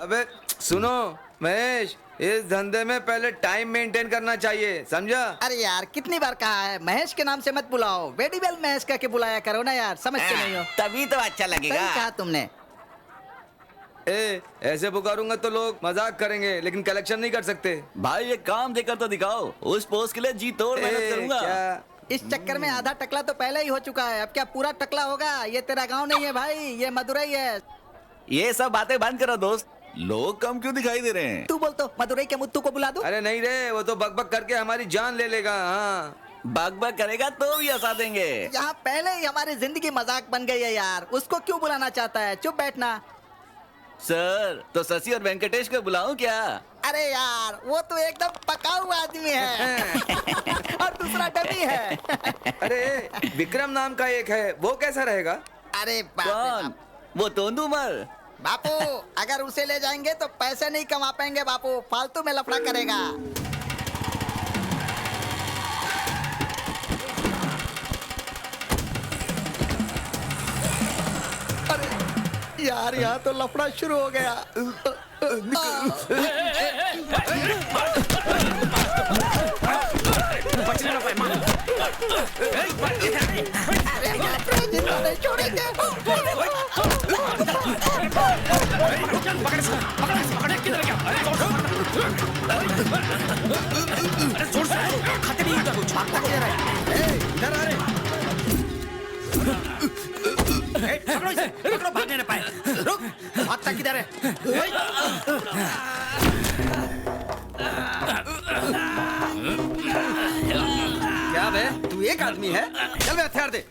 अबे सुनो महेश, इस धंधे में पहले टाइम मेंटेन करना चाहिए, समझा? अरे यार कितनी बार कहा है महेश के नाम से मत बुलाओ, वेडिवेल महेश कह के बुलाया करो ना यार, समझते नहीं हो। तभी तो अच्छा लगेगा। सही कहा तुमने। ऐसे पुकारूंगा तो लोग मजाक करेंगे लेकिन कलेक्शन नहीं कर सकते। भाई एक काम देकर तो दिखाओ, उस पोस्ट के लिए जी तोड़ मेहनत करूंगा। क्या? इस चक्कर में आधा टकला तो पहले ही हो चुका है, अब क्या पूरा टकला होगा? ये तेरा गांव नहीं है भाई, ये मदुरई है। ये सब बातें बंद करो दोस्त, लोग कम क्यों दिखाई दे रहे हैं? तू बोल तो मदुरई के मुत्तू को बुला दूं? अरे नहीं रे, वो तो बकबक करके हमारी जान ले लेगा। हाँ बक बक करेगा तो भी हंसा देंगे। यहाँ पहले ही हमारी जिंदगी मजाक बन गई है यार, उसको क्यों बुलाना चाहता है? चुप बैठना। सर तो शशि और वेंकटेश को बुलाऊं क्या? अरे यार वो तो एकदम पका हुआ आदमी है और दूसरा डमी है। अरे विक्रम नाम का एक है, वो कैसा रहेगा? अरे बाप रे कौन? बाप। वो तोंदूमल। बापू अगर उसे ले जाएंगे तो पैसे नहीं कमा पाएंगे बापू, फालतू में लफड़ा करेगा। अरे यार यहाँ तो लफड़ा शुरू हो गया। अरे नहीं छोड़ेंगे। पकड़ो भागने न पाए। रुक, भागता किधर है? क्या बे, तू एक आदमी है? चल बे हथियार दे।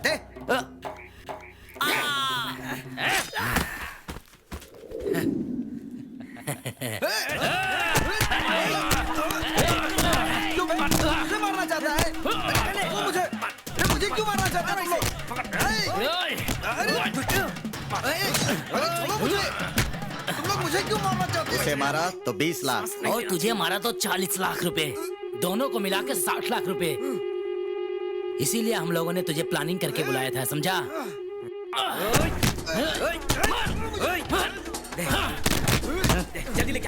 दे। मुझे मारना चाहता है? मुझे क्यों मारना चाहता है? तुम लोग मुझे क्यों मारना चाहते हो? उसे मारा तो 20 लाख और तुझे मारा तो 40 लाख रुपए, दोनों को मिला के 60 लाख रुपए। इसीलिए हम लोगों ने तुझे प्लानिंग करके बुलाया था, समझा? जल्दी लेके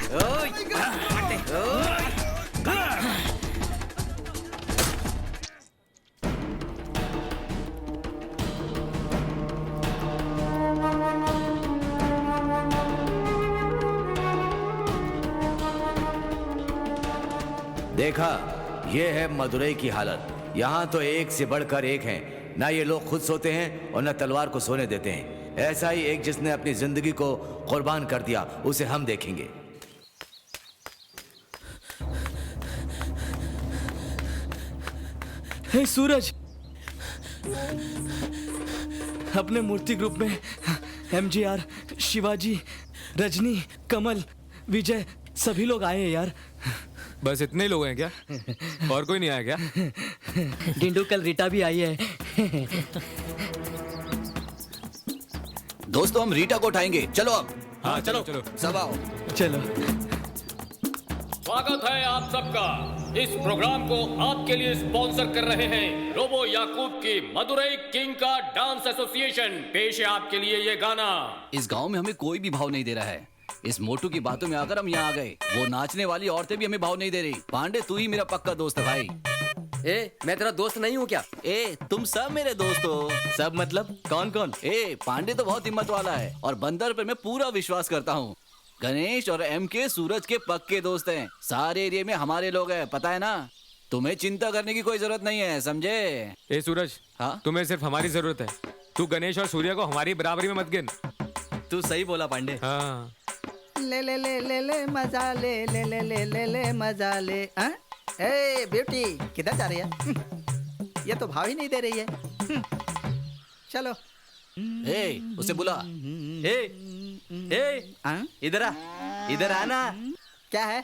देखा, ये है मदुरई की हालत। यहाँ तो एक से बढ़कर एक हैं। ना ये लोग खुद सोते हैं और न तलवार को सोने देते हैं। ऐसा ही एक जिसने अपनी जिंदगी को कुर्बान कर दिया, उसे हम देखेंगे। हे सूरज, अपने मूर्ति ग्रुप में एमजीआर, शिवाजी, रजनी, कमल, विजय सभी लोग आए हैं यार। बस इतने लोग हैं क्या? और कोई नहीं आया क्या? डिंडू कल रीटा भी आई है। दोस्तों हम रीटा को उठाएंगे, चलो अब। हाँ चलो चलो। सब आओ। चलो। स्वागत है आप सबका। इस प्रोग्राम को आपके लिए स्पॉन्सर कर रहे हैं रोबो याकूब की मदुरई किंग का डांस एसोसिएशन। पेश है आपके लिए ये गाना। इस गांव में हमें कोई भी भाव नहीं दे रहा है। इस मोटू की बातों में आकर हम यहाँ आ गए। वो नाचने वाली औरतें भी हमें भाव नहीं दे रही। पांडे तू ही मेरा पक्का दोस्त है भाई। मैं तेरा दोस्त नहीं हूँ क्या? तुम सब मेरे दोस्त हो। सब मतलब कौन कौन? पांडे तो बहुत हिम्मत वाला है और बंदर पे मैं पूरा विश्वास करता हूँ। गणेश और MK सूरज के पक्के दोस्त हैं। सारे एरिया में हमारे लोग हैं, पता है ना? तुम्हें चिंता करने की कोई जरूरत नहीं है, समझे? ए सूरज, हाँ? तुम्हें सिर्फ हमारी जरूरत है। तू गणेश और सूर्य को हमारी बराबरी में मत गिन। तू सही बोला पांडे। हाँ ले ले ले ले ले मजा ले ले ले ले ले ले मजा ले। ए ब्यूटी किधर जा रही है? ये तो भाव ही नहीं दे रही है। चलो। उसे बुला। इधर आ, इधर आना। क्या है?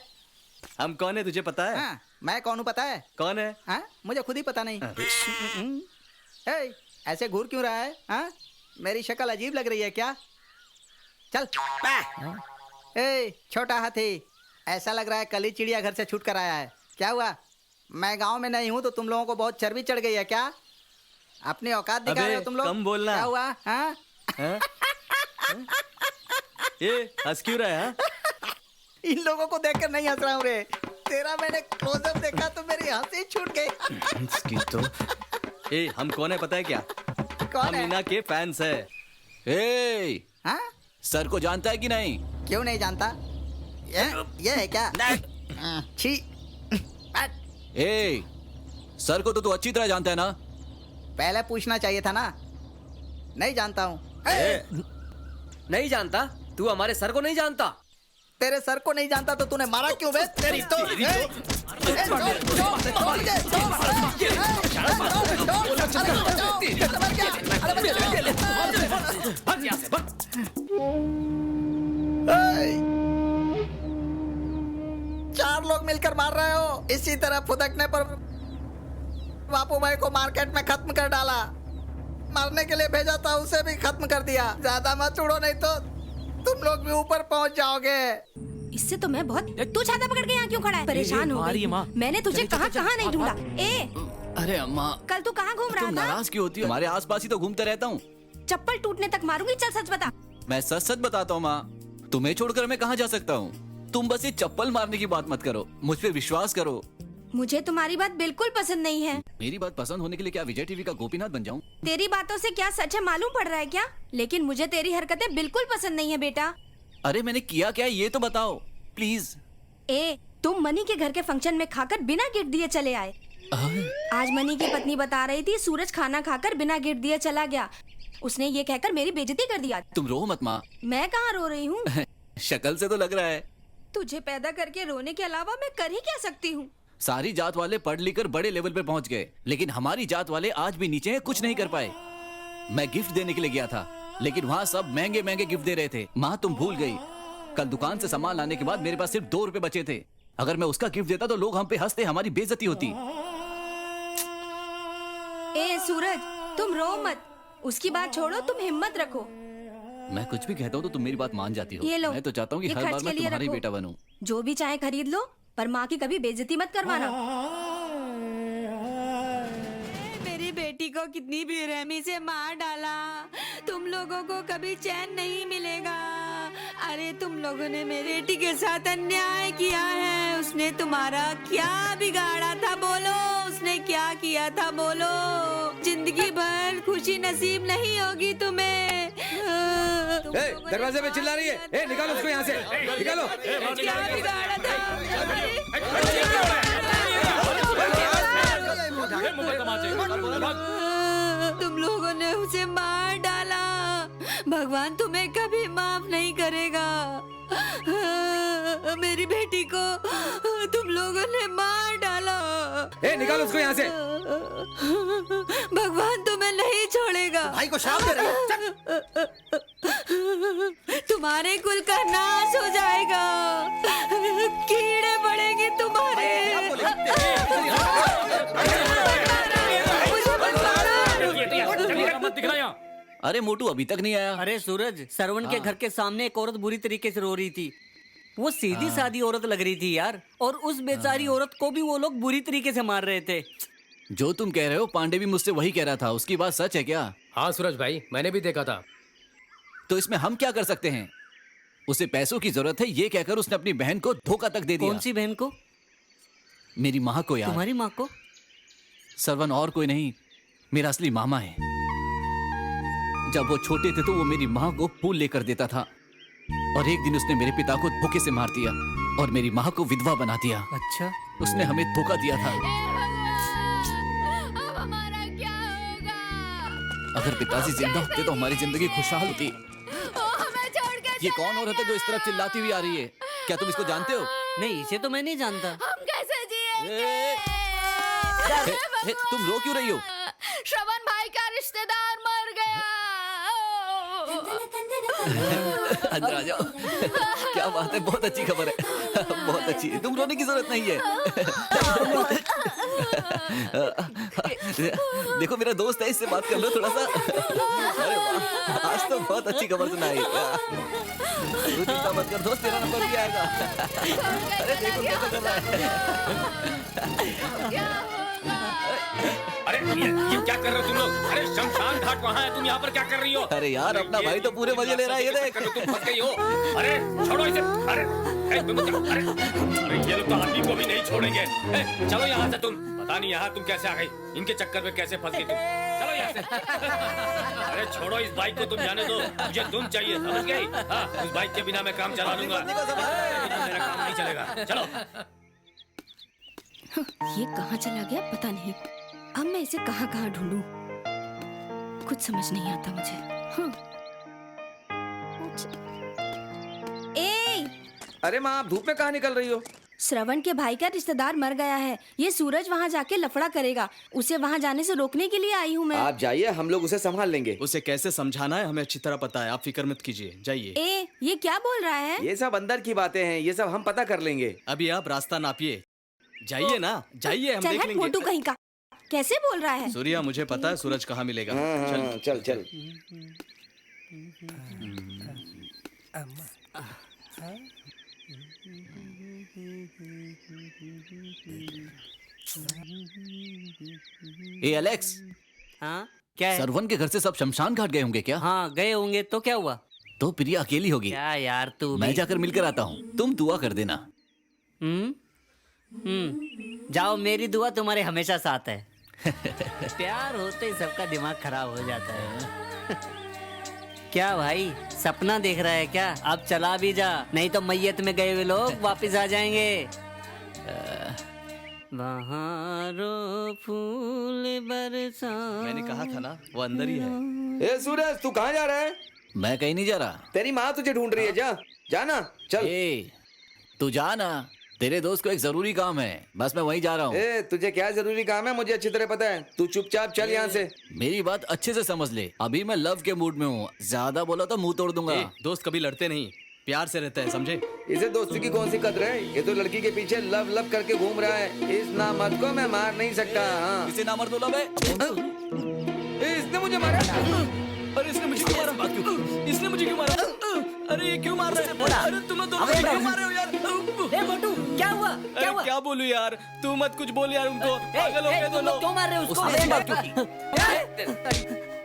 हम कौन है तुझे पता है? हाँ, मैं कौन हूँ पता है? कौन है? हाँ, मुझे खुद ही पता नहीं। ऐसे घूर क्यों रहा है? हाँ, मेरी शक्ल अजीब लग रही है क्या? चल। छोटा हाथी, ऐसा लग रहा है कल ही चिड़िया घर से छूट कर आया है। क्या हुआ? मैं गांव में नहीं हूँ तो तुम लोगों को बहुत चर्बी चढ़ गई है क्या? अपनी औकात दिखा रहे हो तुम लोग? कम बोलना। क्या हुआ? हाँ? ये हंस क्यों रहा है हाँ? इन लोगों को देखकर नहीं हंस रहा हूँ रे, तेरा मैंने क्लोजअप देखा तो मेरी हंसी छूट गई। इसकी तो ए हम कौन है पता है क्या? कौन हम है? मीना के फैंस है। ए, हाँ? सर को जानता है कि नहीं? क्यों नहीं जानता? ये है क्या? छी। ए, सर को तो तू अच्छी तरह जानता है ना? पहले पूछना चाहिए था ना। नहीं जानता हूँ। नहीं जानता? तू हमारे सर को नहीं जानता? तेरे सर को नहीं जानता तो तूने मारा क्यों बे? तेरी तो चार लोग मिलकर मार रहे हो। इसी तरह फुदकने पर बापू भाई को मार्केट में खत्म कर डाला। मारने के लिए भेजा था, उसे भी खत्म कर दिया। ज्यादा मत उड़ो नहीं तो तुम लोग भी ऊपर पहुंच जाओगे। इससे तो मैं बहुत। तू छाता पकड़ के यहाँ क्यों खड़ा है? परेशान हो गई। मैंने तुझे कहाँ कहाँ नहीं ढूंढा। ए अरे अम्मा, कल तू कहाँ घूम रहा तुम था? नाराज क्यों होती हो? हमारे आसपास ही तो घूमते रहता हूँ। चप्पल टूटने तक मारूंगी। चल सच बता। मैं सच सच बताता हूँ माँ, तुम्हें छोड़कर मैं कहाँ जा सकता हूँ? तुम बस ये चप्पल मारने की बात मत करो, मुझ पे विश्वास करो। मुझे तुम्हारी बात बिल्कुल पसंद नहीं है। मेरी बात पसंद होने के लिए क्या विजय टीवी का गोपीनाथ बन जाऊँ? तेरी बातों से क्या सच है मालूम पड़ रहा है क्या? लेकिन मुझे तेरी हरकतें बिल्कुल पसंद नहीं है बेटा। अरे मैंने किया क्या ये तो बताओ प्लीज। ए तुम मनी के घर के फंक्शन में खाकर बिना गिफ्ट दिए चले आए। आज मनी की पत्नी बता रही थी सूरज खाना खाकर बिना गिफ्ट दिए चला गया। उसने ये कहकर मेरी बेइज्जती कर दिया। तुम रो मत माँ। मैं कहाँ रो रही हूँ? शक्ल से तो लग रहा है। तुझे पैदा करके रोने के अलावा मैं कर ही क्या सकती हूँ? सारी जात वाले पढ़ लिख कर बड़े लेवल पे पहुंच गए, लेकिन हमारी जात वाले आज भी नीचे हैं, कुछ नहीं कर पाए। मैं गिफ्ट देने के लिए गया था, लेकिन वहाँ सब महंगे महंगे गिफ्ट दे रहे थे। माँ तुम भूल गई, कल दुकान से सामान लाने के बाद मेरे पास सिर्फ 2 रुपए बचे थे। अगर मैं उसका गिफ्ट देता तो लोग हम पे हंसते, हमारी बेइज्जती होती। ए सूरज तुम रो मत, उसकी बात छोड़ो, तुम हिम्मत रखो। मैं कुछ भी कहता हूँ तो तुम मेरी बात मान जाती हो। ये लो, मैं तो चाहता हूँ कि ये हर खर्च बार के मैं लिए तुम्हारा ही रखो। बेटा बनूं। जो भी चाहे खरीद लो, पर माँ की कभी बेइज्जती मत करवाना। मेरी बेटी को कितनी बेरहमी से मार डाला। तुम लोगों को कभी चैन नहीं मिलेगा। अरे तुम लोगों ने मेरी बेटी के साथ अन्याय किया है। उसने तुम्हारा क्या बिगाड़ा था बोलो? उसने क्या किया था बोलो? जिंदगी भर खुशी नसीब नहीं होगी तुम्हें। दरवाजे पे चिल्ला रही है। ए, निकालो उसको यहाँ से, निकालो। क्या बिगाड़ा था? तुम लोगों ने उसे मार डाला। भगवान तुम्हें कभी माफ नहीं करेगा। मेरी बेटी को तुम लोगों ने मार डाला। ए, निकालो उसको यहाँ से। भगवान तुम्हें नहीं छोड़ेगा। भाई को श्राप दे रही है। तुम्हारे कुल का नाश हो जाएगा। कीड़े पड़ेंगे तुम्हारे। मत दिखना यहाँ। अरे मोटू अभी तक नहीं आया। अरे सूरज, श्रवण के घर के सामने एक औरत बुरी तरीके से रो रही थी। वो सीधी सादी औरत लग रही थी यार, और उस बेचारी औरत को भी वो लोग बुरी तरीके से मार रहे थे। जो तुम कह रहे हो पांडे भी मुझसे वही कह रहा था। उसकी बात सच है क्या? हाँ सूरज भाई, मैंने भी देखा था। तो इसमें हम क्या कर सकते हैं? उसे पैसों की जरूरत है ये कहकर उसने अपनी बहन को धोखा तक दे दिया। कौन सी बहन को? मेरी माँ को यार। तुम्हारी माँ को? सरवन और कोई नहीं, मेरा असली मामा है। जब वो छोटे थे तो वो मेरी माँ को फूल लेकर देता था, और एक दिन उसने मेरे पिता को धोखे से मार दिया और मेरी माँ को विधवा बना दिया। अच्छा, उसने हमें धोखा दिया था। अब हमारा क्या होगा? अगर पिताजी जिंदा होते तो हमारी जिंदगी खुशहाल होती। हमें छोड़ के ये कौन औरत है जो इस तरफ चिल्लाती हुई आ रही है? क्या तुम इसको जानते हो? नहीं, इसे तो मैं नहीं जानता। हम कैसे जिएंगे? तुम रो क्यों रही हो? श्रवण भाई का रिश्तेदार मर गया। अंदर आ जाओ। क्या बात है, बहुत अच्छी खबर है, बहुत अच्छी। तुम रोने की जरूरत नहीं है। देखो मेरा दोस्त है, इससे बात कर लो थोड़ा सा। अरे वाह, आज तो बहुत अच्छी खबर सुनाई। तू चिंता मत कर दोस्त, तेरा नंबर भी आएगा। अरे देखो कैसा कर रहा है। अरे ये क्या कर रहे हो तुम लोग? अरे शमशान घाट वहाँ है, तुम यहाँ पर क्या कर रही हो? अरे यार, अपना भाई तो पूरे मजे ले रहा है, ये देख। तुम फंस गई हो। अरे छोड़ो इसे। अरे ये लोग तो आदमी को भी नहीं छोड़ेंगे। चलो यहाँ से तुम। पता नहीं यहाँ तुम कैसे आ गई, इनके चक्कर में कैसे फंस गई तुम। चलो यहाँ से। अरे छोड़ो इस बाइक को, तुम जाने दो, मुझे तुम चाहिए, समझ गई? हाँ, उस बाइक के बिना मैं काम चला लूंगा, मेरा काम नहीं चलेगा। चलो। ये कहाँ चला गया पता नहीं। अब मैं इसे कहाँ कहाँ ढूंढूं? कुछ समझ नहीं आता मुझे। ए! अरे माँ, आप धूप में कहाँ निकल रही हो? श्रवण के भाई का रिश्तेदार मर गया है। ये सूरज वहाँ जाके लफड़ा करेगा। उसे वहाँ जाने से रोकने के लिए आई हूँ मैं। आप जाइए, हम लोग उसे संभाल लेंगे। उसे कैसे समझाना है हमें अच्छी तरह पता है, आप फिक्र मत कीजिए, जाइए। ए, ये क्या बोल रहा है? ये सब अंदर की बातें हैं, ये सब हम पता कर लेंगे। अभी आप रास्ता नापिए, जाइए ना, जाइए, हम चल देख हट लेंगे। मोटू कहीं का, कैसे बोल रहा है? सूर्या, मुझे पता है सूरज कहाँ मिलेगा। हाँ, चल चल। ए एलेक्स, हाँ क्या है? सरवन के घर से सब शमशान घाट गए होंगे क्या? हाँ गए होंगे, तो क्या हुआ? तो प्रिया अकेली होगी। क्या यार तू मैं भी? जाकर मिलकर आता हूँ, तुम दुआ कर देना। जाओ, मेरी दुआ तुम्हारे हमेशा साथ है। प्यार होते ही सबका दिमाग खराब हो जाता है। क्या भाई, सपना देख रहा है क्या? अब चला भी जा, नहीं तो मैयत में गए हुए लोग वापस आ जाएंगे। बहारो फूल बरसा। मैंने कहा था ना, वो अंदर ही है। ए सूरज, तू कहाँ जा रहा है? मैं कहीं नहीं जा रहा। तेरी माँ तुझे ढूंढ रही है, जा जाना, चल। ए, तू जा ना, तेरे दोस्त को एक जरूरी काम है, बस मैं वहीं जा रहा हूँ। ए, तुझे क्या जरूरी काम है मुझे अच्छी तरह पता है, तू चुपचाप चल यहाँ से। मेरी बात अच्छे से समझ ले, अभी मैं लव के मूड में हूँ, ज्यादा बोला तो मुंह तोड़ दूंगा। दोस्त कभी लड़ते नहीं, प्यार से रहते हैं, समझे? इसे दोस्ती की कौन सी कदर है? ये तो लड़की के पीछे लव लव करके घूम रहा है। इस नामर्द को मैं मार नहीं सकता। हाँ। इसे ना मर दो लव है। इसने मुझे मारा। अरे इसने मुझे क्यों मारा? इसने मुझे क्यों मारा? अरे ये क्यों मार रहे हैं? अरे तुम लोग दोनों क्यों मार रहे हो यार? ए मोटू, क्या हुआ? क्या हुआ? क्या बोलूं यार, तू मत कुछ बोल यार उनको, पागल हो गए तुम दोनों। लोग क्यों मार रहे हो उसको?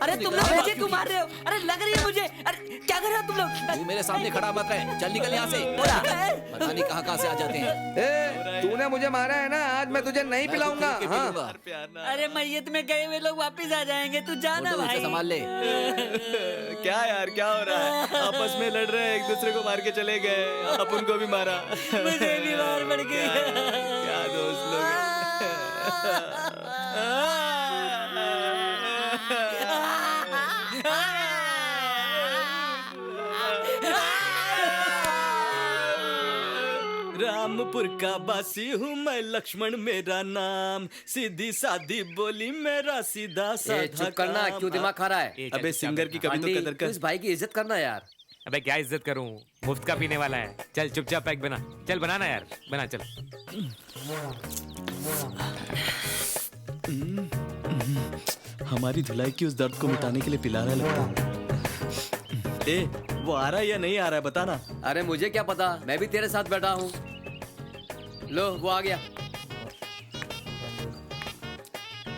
अरे तुम लोग मुझे क्यों मार रहे हो? अरे लग रही है मुझे। अरे क्या कर रहे हो तुम लोग? तू मेरे सामने खड़ा मत रहे, चल निकल यहाँ से। पता नहीं कहाँ से आ जाते हैं। ए, तूने मुझे मारा है ना, आज मैं तुझे नहीं पिलाऊंगा। हाँ। अरे मैयत में गए हुए लोग वापस आ जाएंगे, तू जाना भाई। संभाल ले। क्या यार, क्या हो रहा है? आपस में लड़ रहे हैं, एक दूसरे को मार के चले गए, आप उनको भी मारा। मुझे भी मार पड़ गई। क्या दोस्त लोग हैं। रामपुर का बासी हूँ मैं, लक्ष्मण मेरा नाम, सीधी सादी बोली मेरा सीधा साधा चुप करना, काम। क्यों दिमाग खा रहा है? अबे सिंगर की कभी तो कदर कर। इस भाई की इज्जत करना यार। अबे क्या इज्जत करूं, मुफ्त का पीने वाला है। चल चुपचाप पैक बना, चल बनाना यार, बना चल। हमारी धुलाई की उस दर्द को मिटाने के लिए पिला रहा है लगता है। ए, वो आ रहा है या नहीं आ रहा है बताना। अरे मुझे क्या पता, मैं भी तेरे साथ बैठा हूँ। लो वो आ गया।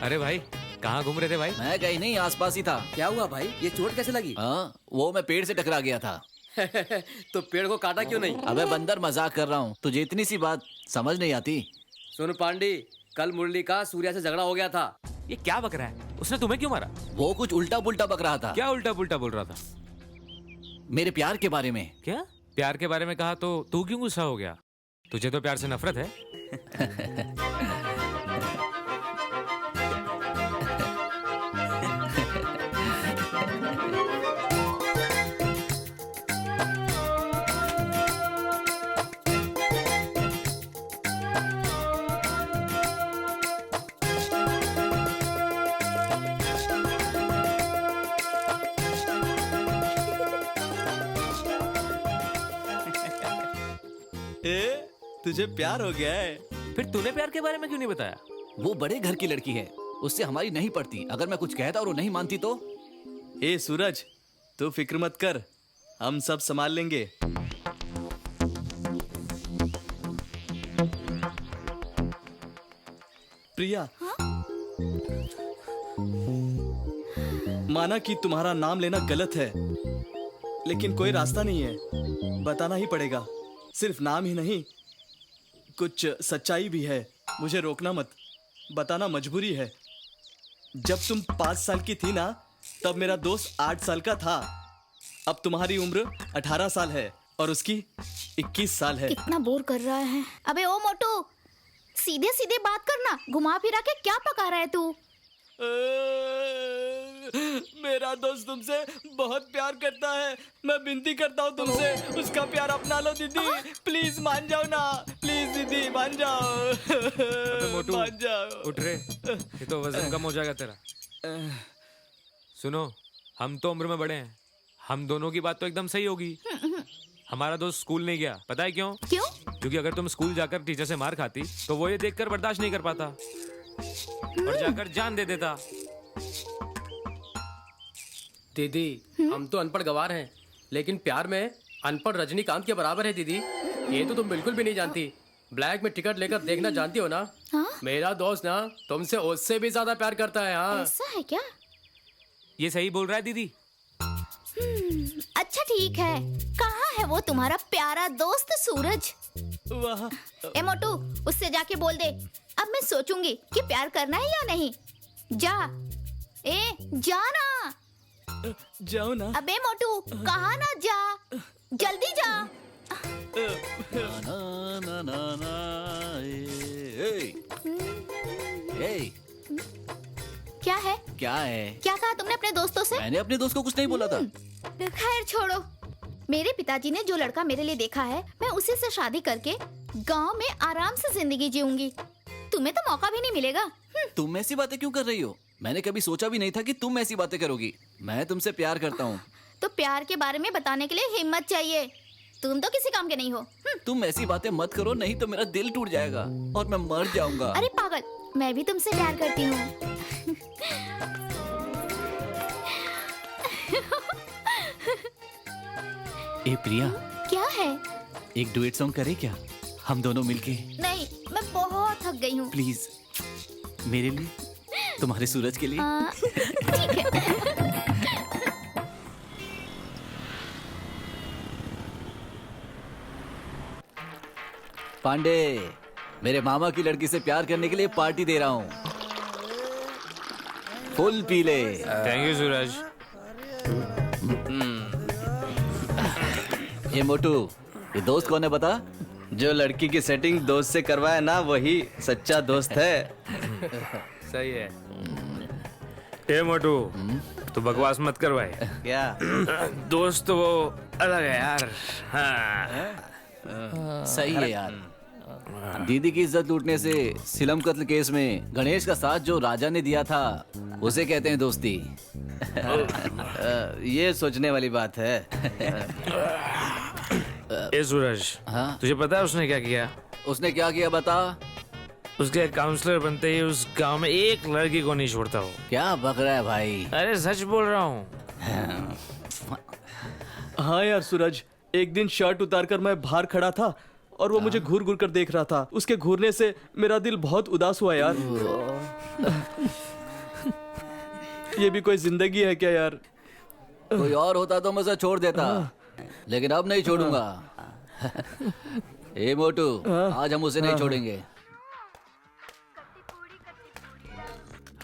अरे भाई, कहाँ घूम रहे थे भाई? मैं कहीं नहीं, आसपास ही था। क्या हुआ भाई, ये चोट कैसे लगी? हाँ, वो मैं पेड़ से टकरा गया था। तो पेड़ को काटा क्यों नहीं? अबे बंदर, मजाक कर रहा हूँ, तुझे इतनी सी बात समझ नहीं आती। सुन पांडी, कल मुरली का सूर्या से झगड़ा हो गया था। ये क्या बक रहा है? उसने तुम्हें क्यों मारा? वो कुछ उल्टा पुल्टा बक रहा था। क्या उल्टा पुल्टा बोल रहा था? मेरे प्यार के बारे में। क्या प्यार के बारे में कहा तो तू क्यों गुस्सा हो गया? तुझे तो प्यार से नफरत है। ए, तुझे प्यार हो गया है? फिर तूने प्यार के बारे में क्यों नहीं बताया? वो बड़े घर की लड़की है, उससे हमारी नहीं पड़ती। अगर मैं कुछ कहता और वो नहीं मानती तो? ए सूरज, तू फिक्र मत कर, हम सब संभाल लेंगे। प्रिया, माना कि तुम्हारा नाम लेना गलत है, लेकिन कोई रास्ता नहीं है, बताना ही पड़ेगा। सिर्फ नाम ही नहीं, कुछ सच्चाई भी है। मुझे रोकना मत, बताना मजबूरी है। जब तुम 5 साल की थी ना, तब मेरा दोस्त 8 साल का था। अब तुम्हारी उम्र 18 साल है और उसकी 21 साल है। कितना बोर कर रहा है। अबे ओ मोटू, सीधे सीधे बात करना, घुमा फिरा के क्या पका रहा है तू? मेरा दोस्त तुमसे बहुत प्यार करता है। मैं विनती करता हूँ तुमसे, उसका प्यार अपना लो दीदी। प्लीज मान जाओ ना, प्लीज दीदी मान जाओ। मोटू मान जाओ। उठ रे, ये तो वजन कम हो जाएगा तेरा। सुनो, हम तो उम्र में बड़े हैं, हम दोनों की बात तो एकदम सही होगी। हमारा दोस्त स्कूल नहीं गया, पता है क्यों? क्यों? क्योंकि अगर तुम स्कूल जाकर टीचर से मार खाती तो वो ये देखकर बर्दाश्त नहीं कर पाता और जाकर जान दे देता। दीदी, हम तो अनपढ़ गवार हैं, लेकिन प्यार में अनपढ़ रजनीकांत के बराबर है दीदी। ये तो तुम बिल्कुल भी नहीं जानती। ब्लैक में टिकट लेकर देखना जानती हो ना? मेरा दोस्त ना तुमसे उससे भी ज्यादा प्यार करता है। हाँ, ऐसा है क्या? ये सही बोल रहा है दीदी। अच्छा ठीक है, कहाँ है वो तुम्हारा प्यारा दोस्त सूरज? वाह। ए मोटू, उससे जाके बोल दे, अब मैं सोचूंगी कि प्यार करना है या नहीं। जा, ए जा ना। जाओ ना। अबे मोटू, कहाँ ना जा, जल्दी जा। ना ना ना ना ए, क्या है? क्या है? क्या कहा तुमने अपने दोस्तों से? मैंने अपने दोस्त को कुछ नहीं बोला था। खैर छोड़ो। मेरे पिताजी ने जो लड़का मेरे लिए देखा है, मैं उसी से शादी करके गांव में आराम से जिंदगी जीऊंगी। तुम्हें तो मौका भी नहीं मिलेगा। तुम ऐसी बातें क्यों कर रही हो? मैंने कभी सोचा भी नहीं था कि तुम ऐसी बातें करोगी। मैं तुमसे प्यार करता हूँ। तो प्यार के बारे में बताने के लिए हिम्मत चाहिए। तुम तो किसी काम के नहीं हो। तुम ऐसी बातें मत करो, नहीं तो मेरा दिल टूट जाएगा और मैं मर जाऊंगा। अरे पागल, मैं भी तुमसे प्यार करती हूँ। ए प्रिया, क्या है? एक डुएट सॉन्ग करे क्या, हम दोनों मिलके? नहीं, मैं बहुत थक गई हूँ। प्लीज, मेरे लिए, तुम्हारे सूरज के लिए। ठीक है। पांडे, मेरे मामा की लड़की से प्यार करने के लिए पार्टी दे रहा हूँ। फुल पी ले। थैंक यू सूरज। ये मोटू, ये दोस्त कौन है बता? जो लड़की की सेटिंग दोस्त से करवाए ना, वही सच्चा दोस्त है। सही है। ए मोटू, तू बकवास मत कर भाई। क्या? दोस्त तो वो अलग है यार। हाँ। सही है यार। दीदी की इज्जत लूटने से सिलम कत्ल केस में गणेश का साथ जो राजा ने दिया था, उसे कहते हैं दोस्ती। ये सोचने वाली बात है। ए सूरज, हाँ? तुझे पता है उसने क्या किया? उसने क्या किया बता? उसके काउंसलर बनते ही उस गांव में एक लड़की को नहीं छोड़ता वो। क्या बक रहा है भाई? अरे सच बोल रहा हूँ। हाँ यार सूरज, एक दिन शर्ट उतार कर मैं बाहर खड़ा था और वो मुझे घूर घूर कर देख रहा था। उसके घूरने से मेरा दिल बहुत उदास हुआ यार। ये भी कोई जिंदगी है क्या यार? कोई और होता तो मैं उसे छोड़ देता, लेकिन अब नहीं छोड़ूंगा। ए मोटू, आज हम उसे नहीं छोड़ेंगे।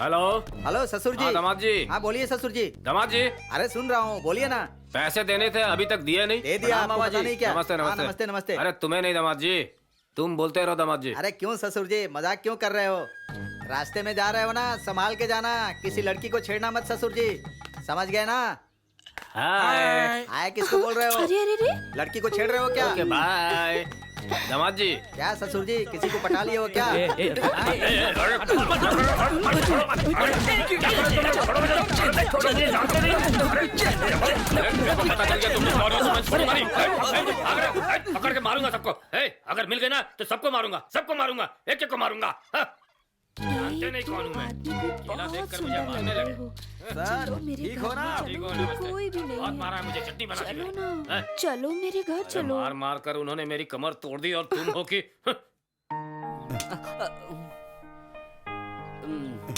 हेलो हेलो ससुर जी। हाँ दामाद जी। हाँ बोलिए ससुर जी। दामाद जी, अरे सुन रहा हूँ, बोलिए ना। पैसे देने थे, अभी तक दिए नहीं। दे दिया, आपको मामा पता जी। नहीं क्या? नमस्ते हाँ, नमस्ते। नमस्ते नमस्ते। अरे तुम्हें नहीं दामाद जी, तुम बोलते रहो दामाद जी। अरे क्यों ससुर जी, मजाक क्यों कर रहे हो? रास्ते में जा रहे हो ना, संभाल के जाना। किसी लड़की को छेड़ना मत ससुर जी, समझ गए ना? हाय। हाय किसको बोल रहे हो? अरे अरे अरे, लड़की को छेड़ रहे हो क्या? Okay bye. दामाद जी, क्या ससुर जी, किसी को पटा लिए हो क्या? पकड़ के मारूंगा सबको। अगर मिल गए ना तो सबको मारूंगा, सबको मारूंगा, एक एक को मारूंगा। जानते नहीं कौन हूँ मैं। केला देखकर मुझे मारने लगे। सर ठीक हो ना? ठीक हो, नमस्ते। कोई भी नहीं बहुत है। मारा है मुझे, चटनी बना दी चलो मैंने। ना, चलो मेरे घर चलो। मार मार कर उन्होंने मेरी कमर तोड़ दी और तुम हो कि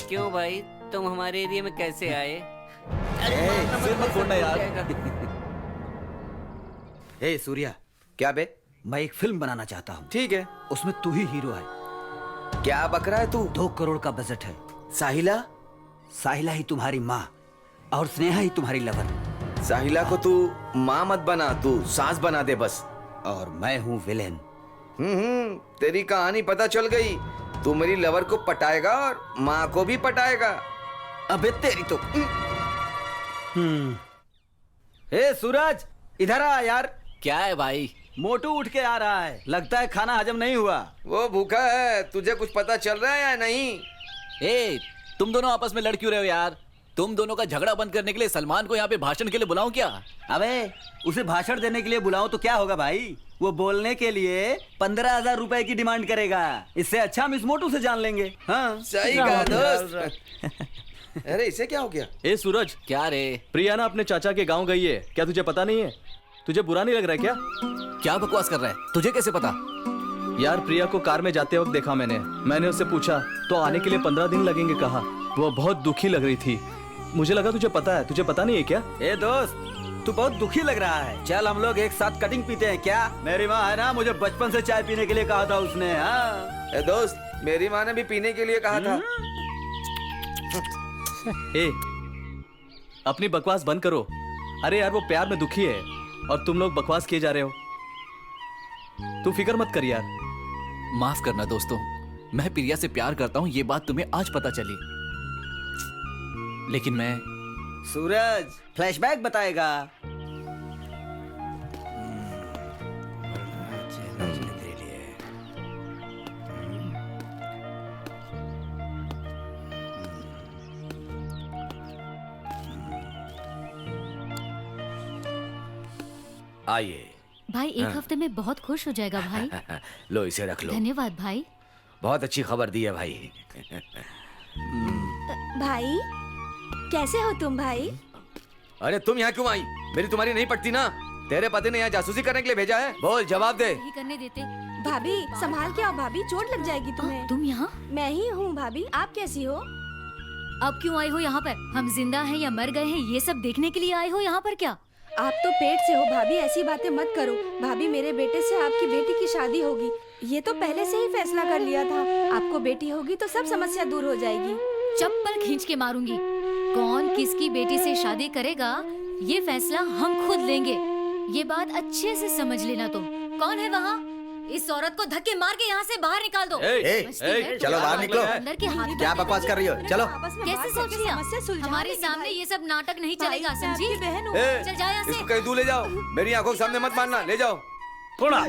क्यों भाई, तुम हमारे एरिया में कैसे आए? सिर मत फोड़ना यार। हे सूर्या, क्या बे? मैं एक फिल्म बनाना चाहता हूँ। ठीक है। उसमें तू ही हीरो है। क्या बक रहा है तू? 2 करोड़ का बजट है। साहिला? साहिला ही तुम्हारी माँ और स्नेहा ही तुम्हारी लवर। साहिला को तू माँ मत बना, तू सास बना दे बस। और मैं हूँ विलेन। तेरी कहानी पता चल गई। तू मेरी लवर को पटाएगा और माँ को भी पटाएगा। अबे तेरी तो। हे सूरज, इधर आ यार। क्या है भाई? मोटू उठ के आ रहा है, लगता है खाना हजम नहीं हुआ। वो भूखा है। तुझे कुछ पता चल रहा है या नहीं? ए, तुम दोनों आपस में लड़ क्यों रहे हो यार? तुम दोनों का झगड़ा बंद करने के लिए सलमान को यहाँ पे भाषण के लिए बुलाऊं क्या? अबे उसे भाषण देने के लिए बुलाऊं तो क्या होगा भाई? वो बोलने के लिए 15,000 रुपए की डिमांड करेगा। इससे अच्छा हम इस मोटू से जान लेंगे। हाँ सही कहा दोस्त। अरे इसे क्या हो गया? ए सूरज, क्या रे? प्रिया ना अपने चाचा के गांव गई है, क्या तुझे पता नहीं है? तुझे बुरा नहीं लग रहा है क्या? क्या बकवास कर रहा है? तुझे कैसे पता? यार प्रिया को कार में जाते वक्त देखा मैंने उससे पूछा तो आने के लिए 15 दिन लगेंगे कहा। वो बहुत दुखी लग रही थी। मुझे लगा तुझे पता है। तुझे पता नहीं है क्या? ए दोस्त, तू बहुत दुखी लग रहा है। चल हम लोग एक साथ कटिंग पीते हैं क्या? मेरी माँ है ना, मुझे बचपन से चाय पीने के लिए कहा था उसने। हाँ ए दोस्त, मेरी माँ ने भी पीने के लिए कहा था। ए, अपनी बकवास बंद करो। अरे यार वो प्यार में दुखी है और तुम लोग बकवास किए जा रहे हो। तू फिक्र मत कर यार। माफ करना दोस्तों, मैं प्रिया से प्यार करता हूँ ये बात तुम्हें आज पता चली, लेकिन मैं। सूरज फ्लैशबैक बताएगा। आइए। भाई एक हफ्ते में बहुत खुश हो जाएगा भाई। लो इसे रख लो। धन्यवाद भाई। बहुत अच्छी खबर दी है भाई। भाई कैसे हो तुम भाई? अरे तुम यहाँ क्यों आई? मेरी तुम्हारी नहीं पटती ना? तेरे पति ने यहाँ जासूसी करने के लिए भेजा है। बोल, जवाब दे। नहीं करने देते। भाभी संभाल के आओ भाभी, चोट लग जाएगी तुम्हें। तुम यहाँ? मैं ही हूँ भाभी, आप कैसी हो? अब क्यों आई हो यहाँ पर? हम जिंदा हैं या मर गए हैं ये सब देखने के लिए आए हो यहाँ पर क्या? आप तो पेट से हो भाभी, ऐसी बातें मत करो। भाभी मेरे बेटे से आपकी बेटी की शादी होगी, ये तो पहले से ही फैसला कर लिया था। आपको बेटी होगी तो सब समस्या दूर हो जाएगी। चप्पल खींच के मारूंगी। कौन किसकी बेटी से शादी करेगा ये फैसला हम खुद लेंगे। ये बात अच्छे से समझ लेना तुम। कौन है वहाँ? इस औरत को धक्के मार के यहाँ से बाहर निकाल दो। चलो बाहर निकलो। अंदर के हाथ क्या बकवास कर रही हो? चलो। कैसे सोच लिया? हमारे सामने ये सब नाटक नहीं चलेगा, समझी? चल जाओ यहाँ से। इसको कहीं दूर ले जाओ। मेरी आंखों के सामने मत मारना। ले जाओ। थोड़ा।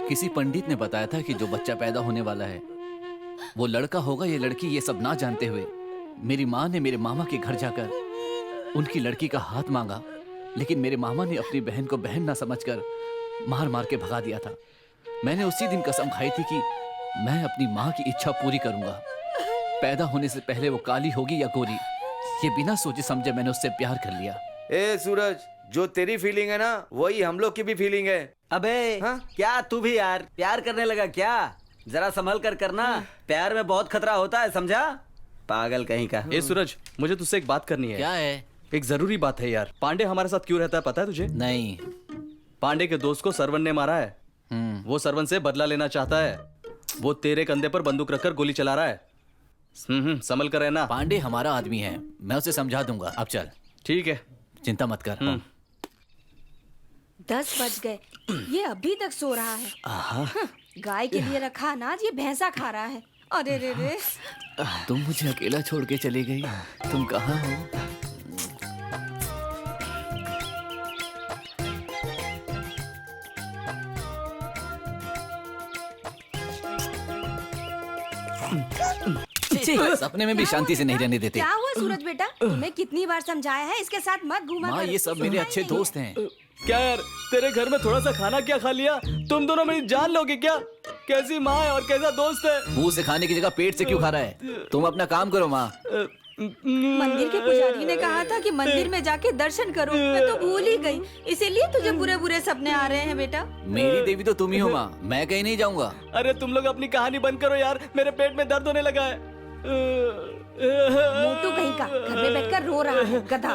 किसी पंडित ने बताया था कि जो बच्चा पैदा होने वाला है वो लड़का होगा या लड़की, ये सब ना जानते हुए मेरी माँ ने मेरे मामा के घर जाकर उनकी लड़की का हाथ मांगा, लेकिन मेरे मामा ने अपनी बहन को बहन ना समझकर मार मार के भगा दिया था। मैंने उसी दिन कसम खाई थी कि मैं अपनी माँ की इच्छा पूरी करूंगा। पैदा होने से पहले वो काली होगी या गोरी, ये बिना सोचे समझे मैंने उससे प्यार कर लिया। ए सूरज, जो तेरी फीलिंग है ना वही हम लोग की भी फीलिंग है। अबे क्या तू भी यार प्यार करने लगा क्या? जरा संभल कर करना, प्यार में बहुत खतरा होता है, समझा? पागल कहीं का। ए सूरज, मुझे तुझसे एक बात करनी है। क्या है? एक जरूरी बात है यार। पांडे हमारे साथ क्यों रहता है पता है तुझे? नहीं। पांडे के दोस्त को सरवन ने मारा है। वो सरवन से बदला लेना चाहता है। वो तेरे कंधे पर बंदूक रखकर गोली चला रहा है। संभल कर रहना। पांडे हमारा आदमी है, मैं उसे समझा दूंगा। अब चल। ठीक है, चिंता मत कर। 10 बज गए, ये अभी तक सो रहा है। गाय के लिए रखा अनाज ये भैंसा खा रहा है। अरे रे रे। तुम मुझे अकेला छोड़ के चली गई। तुम कहाँ हो? सपने में भी शांति से नहीं रहने देते। क्या हुआ सूरज बेटा? तुम्हें कितनी बार समझाया है इसके साथ मत घूमा माँ, कर। ये सब मेरे अच्छे दोस्त हैं। क्या यार, तेरे घर में थोड़ा सा खाना क्या खा लिया? तुम दोनों मेरी जान लोगे क्या? कैसी माँ है और कैसा दोस्त है? मुंह से खाने की जगह पेट से क्यों खा रहा है? तुम अपना काम करो माँ। मंदिर के पुजारी ने कहा था कि मंदिर में जाके दर्शन करो, मैं तो भूल ही गई, इसीलिए तुझे बुरे बुरे सपने आ रहे हैं बेटा। मेरी देवी तो तुम ही हो माँ, मैं कहीं नहीं जाऊंगा। अरे तुम लोग अपनी कहानी बंद करो यार, मेरे पेट में दर्द होने लगा है। मोटू कहीं का घर में बैठकर रो रहा है, गधा।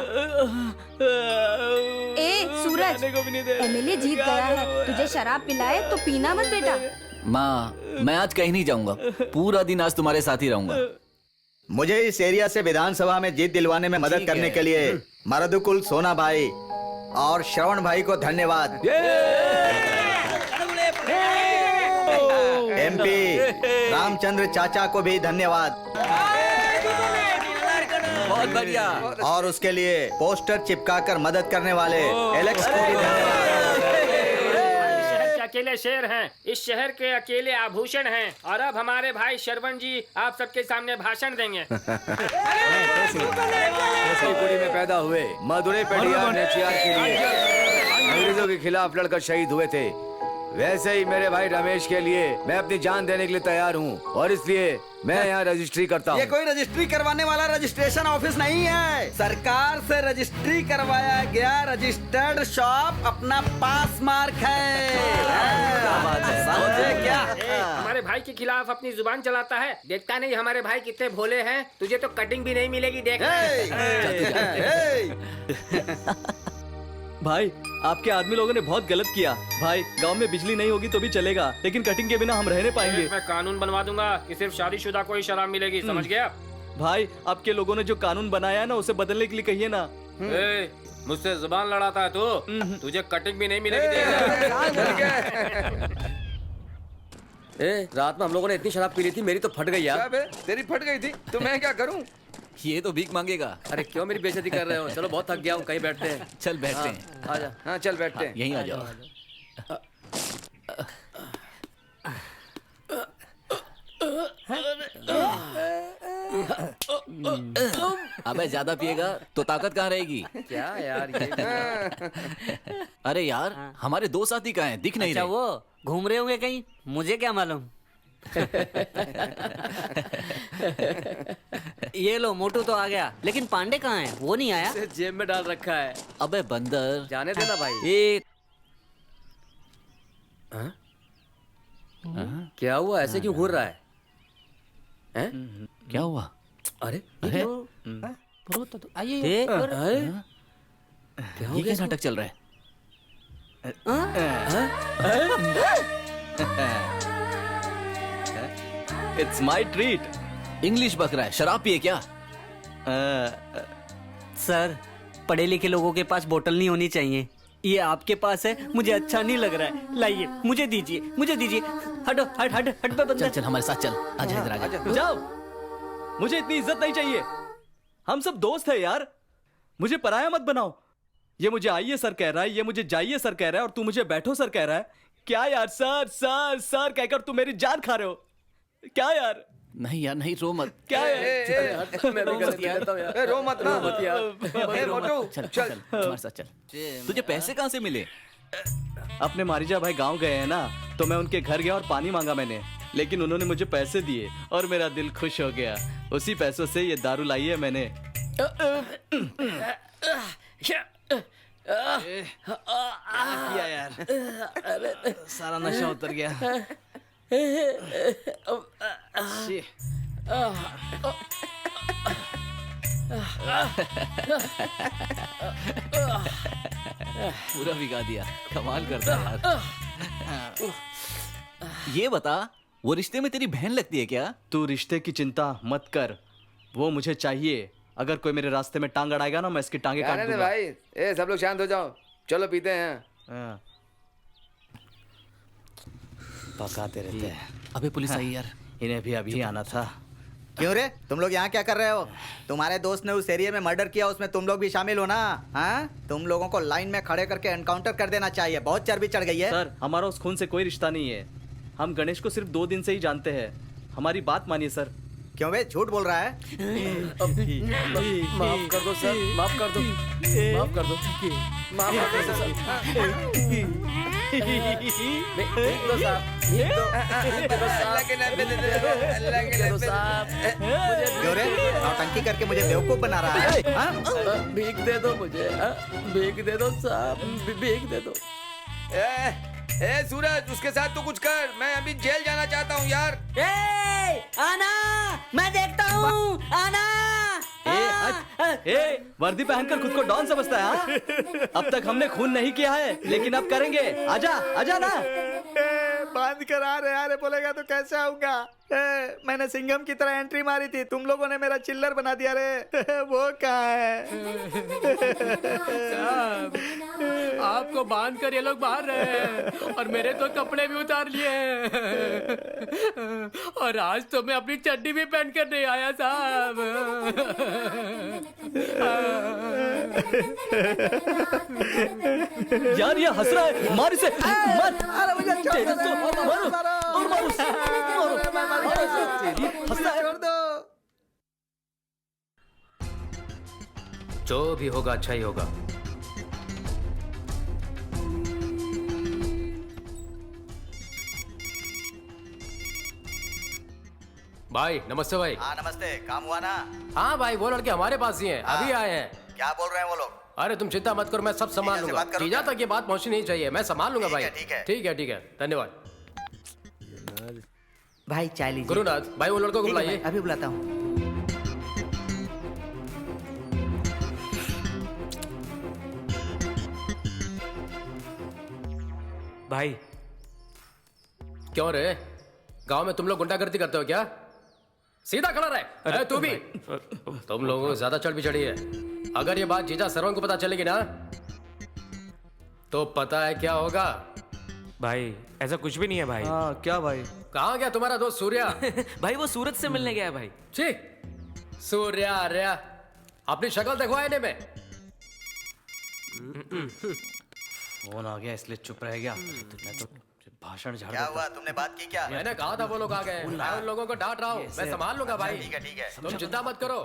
ए सूरज, एमएलए जीत गया है, तुझे शराब पिलाए तो पीना मत बेटा। माँ मैं आज कहीं नहीं जाऊंगा, पूरा दिन आज तुम्हारे साथ ही रहूंगा। मुझे इस एरिया से विधानसभा में जीत दिलवाने में मदद करने के लिए मरदुकुल सोना भाई और श्रवण भाई को धन्यवाद। एमपी रामचंद्र चाचा को भी धन्यवाद। बहुत बढ़िया। और उसके लिए पोस्टर चिपकाकर मदद करने वाले एलेक्स को भी धन्यवाद। अकेले शेर हैं, इस शहर के अकेले आभूषण हैं, और अब हमारे भाई शरवण जी आप सबके सामने भाषण देंगे। कुड़ी में पैदा हुए मदुरई पेड़ियार नेचियार के लिए अंग्रेजों के खिलाफ लड़कर शहीद हुए थे, वैसे ही मेरे भाई रमेश के लिए मैं अपनी जान देने के लिए तैयार हूँ, और इसलिए मैं यहाँ रजिस्ट्री करता हूँ। ये कोई रजिस्ट्री करवाने वाला रजिस्ट्रेशन ऑफिस नहीं है, सरकार से रजिस्ट्री करवाया गया रजिस्टर्ड शॉप अपना पास मार्क है। समझे क्या? हमारे भाई के खिलाफ अपनी जुबान चलाता है, देखता नहीं हमारे भाई कितने भोले हैं, तुझे तो कटिंग भी नहीं मिलेगी, देख। भाई आपके आदमी लोगों ने बहुत गलत किया। भाई गांव में बिजली नहीं होगी तो भी चलेगा, लेकिन कटिंग के बिना हम रह नहीं पाएंगे। मैं कानून बनवा दूंगा कि सिर्फ शादीशुदा को ही शराब मिलेगी, समझ गया? भाई आपके लोगों ने जो कानून बनाया है ना, उसे बदलने के लिए कहिए ना। मुझसे जुबान लड़ाता है तो तुझे कटिंग भी नहीं मिलेगी, देख। रात में हम लोगों ने इतनी शराब पी ली थी, मेरी तो फट गई यार। तेरी फट गई थी तो मैं क्या करूं? ये तो भीख मांगेगा। अरे क्यों मेरी बेइज्जती कर रहे हो? चलो बहुत थक गया हूँ, कहीं बैठते हैं। चल बैठते हैं। आजा। हाँ चल बैठते हैं। यहीं आ जाओ। अबे ज्यादा पिएगा तो ताकत कहाँ रहेगी? क्या यार ये? अरे यार हमारे दो साथी कहाँ हैं? दिख नहीं अच्छा रहे। वो घूम रहे होंगे कहीं, मुझे क्या मालूम। ये लो मोटू तो आ गया, लेकिन पांडे कहाँ है? वो नहीं आया। जेब में डाल रखा है। अबे बंदर जाने देना भाई। एक क्या हुआ? ऐसे क्यों घूर रहा है? क्या हुआ? अरे अरे आइए। ये क्या नाटक चल रहा है? It's my treat. इंग्लिश बक रहा है, शराब पिए क्या? सर पढ़े लिखे लोगों के पास बोतल नहीं होनी चाहिए, ये आपके पास है, मुझे अच्छा नहीं लग रहा है। लाइए, मुझे दीजिए, मुझे दीजिए। हटो, हट हट हट पे बंदर। चल चल हमारे साथ चल, आजा इधर आजा। जाओ, मुझे इतनी इज्जत नहीं चाहिए, हम सब दोस्त है यार, मुझे पराया मत बनाओ। ये मुझे आइए सर कह रहा है, ये मुझे जाइए सर कह रहा है, और तू मुझे बैठो सर कह रहा है। क्या यार सर सर सर कहकर तू मेरी जान खा रहे हो? क्या यार? नहीं यार नहीं, रो मत। क्या मैं भी गलत कहता हूँ यार। रो मत ना। मोटू चल चल हमारे साथ चल। तुझे पैसे कहाँ से मिले? अपने मारिजा भाई गांव गए हैं ना, तो मैं उनके घर गया और पानी मांगा मैंने, लेकिन उन्होंने मुझे पैसे दिए और मेरा दिल खुश हो गया। उसी पैसों से ये दारू लाई है मैंने। किया यार, सारा नशा उतर गया। पूरा भिगा दिया, कमाल करता है यार। ये बता, वो रिश्ते में तेरी बहन लगती है क्या? तू रिश्ते की चिंता मत कर, वो मुझे चाहिए। अगर कोई मेरे रास्ते में टांग अड़ाएगा ना, मैं इसकी टांगे काट दूंगा। भाई सब लोग शांत हो जाओ, चलो पीते हैं। पकाते रहते हैं। अबे पुलिस आई यार। इन्हें भी अभी आना था। क्यों रे, तुम लोग यहाँ क्या कर रहे हो? तुम्हारे दोस्त ने उस एरिया में मर्डर किया, उसमें तुम लोग भी शामिल हो ना? हाँ, तुम लोगों को लाइन में खड़े करके एनकाउंटर कर देना चाहिए, बहुत चर्बी चढ़ गई है। सर हमारा उस खून से कोई रिश्ता नहीं है, हम गणेश को सिर्फ 2 दिन से ही जानते हैं। हमारी बात मानिए सर। क्यों बे, झूठ बोल रहा है? माफ कर दो सर, माफ कर दो, माफ कर दो, माफ कर दो सर। भीग दो साहब, भीग दो, दे दो साहब, अल्लाह के नाम पे दे दो, अल्लाह के दे नाम दो पे साहब। क्यों रे नौटंकी करके मुझे बेवकूफ बना रहा है हाँ? भीग दे दो मुझे, भीग दे दो साहब, भीग दे दो। ए सूरज, उसके साथ तू कुछ कर, मैं अभी जेल जाना चाहता हूँ यार। आना, मैं देखता हूँ, आना। वर्दी पहनकर खुद को डॉन समझता है हाँ? अब तक हमने खून नहीं किया है, लेकिन अब करेंगे। आजा, आजा ना। बांध कर आ रहे बोलेगा तो कैसे आऊंगा? मैंने सिंघम की तरह एंट्री मारी थी, तुम लोगों ने मेरा चिल्लर बना दिया रे। वो कहाँ है? साहब, आपको बांध कर ये लोग बाहर रहे हैं और मेरे तो कपड़े भी उतार लिए हैं। और आज तो मैं अपनी चड्डी भी पहन कर नहीं आया साहब। यार ये हंस रहा है, मार इसे, मार। अरे मुझे छोड़ दो, मारो, और मारो, छोड़ दो। जो भी होगा अच्छा ही होगा। भाई नमस्ते भाई। हाँ नमस्ते, काम हुआ ना? हाँ भाई, वो लड़के हमारे पास ही हैं, अभी आए हैं। क्या बोल रहे हैं वो लोग? अरे तुम चिंता मत करो, मैं सब संभाल लूंगा। जीजा तक ये बात पहुंचनी नहीं चाहिए, मैं संभाल लूंगा भाई। ठीक है, ठीक है, ठीक है, धन्यवाद। भाई चाय लीजिए। गुरुनाथ भाई, वो लड़कों को बुलाइए। अभी बुलाता हूँ। भाई क्यों रे, गांव में तुम लोग गुंडागर्दी करते हो क्या? सीधा खड़ा रहे। अरे तू भी, तुम लोगों को ज्यादा चढ़ भी चढ़ी है। अगर ये बात जीजा सरवण को पता चलेगी ना, तो पता है क्या होगा? भाई ऐसा कुछ भी नहीं है भाई। हाँ क्या भाई? कहाँ गया तुम्हारा दोस्त सूर्या? भाई वो सूरज से मिलने गया है भाई। ठीक, सूर्या आर्या, अपनी शक्ल देखो आईने में। फोन आ गया इसलिए चुप रह गया। मैं तो भाषण झाड़ क्या हुआ, तुमने बात की क्या? मैंने कहा था वो लोग आ गए, मैं उन लोगों को डांट रहा हूँ, मैं संभाल लूंगा भाई। ठीक है ठीक है, तुम चिंता मत करो।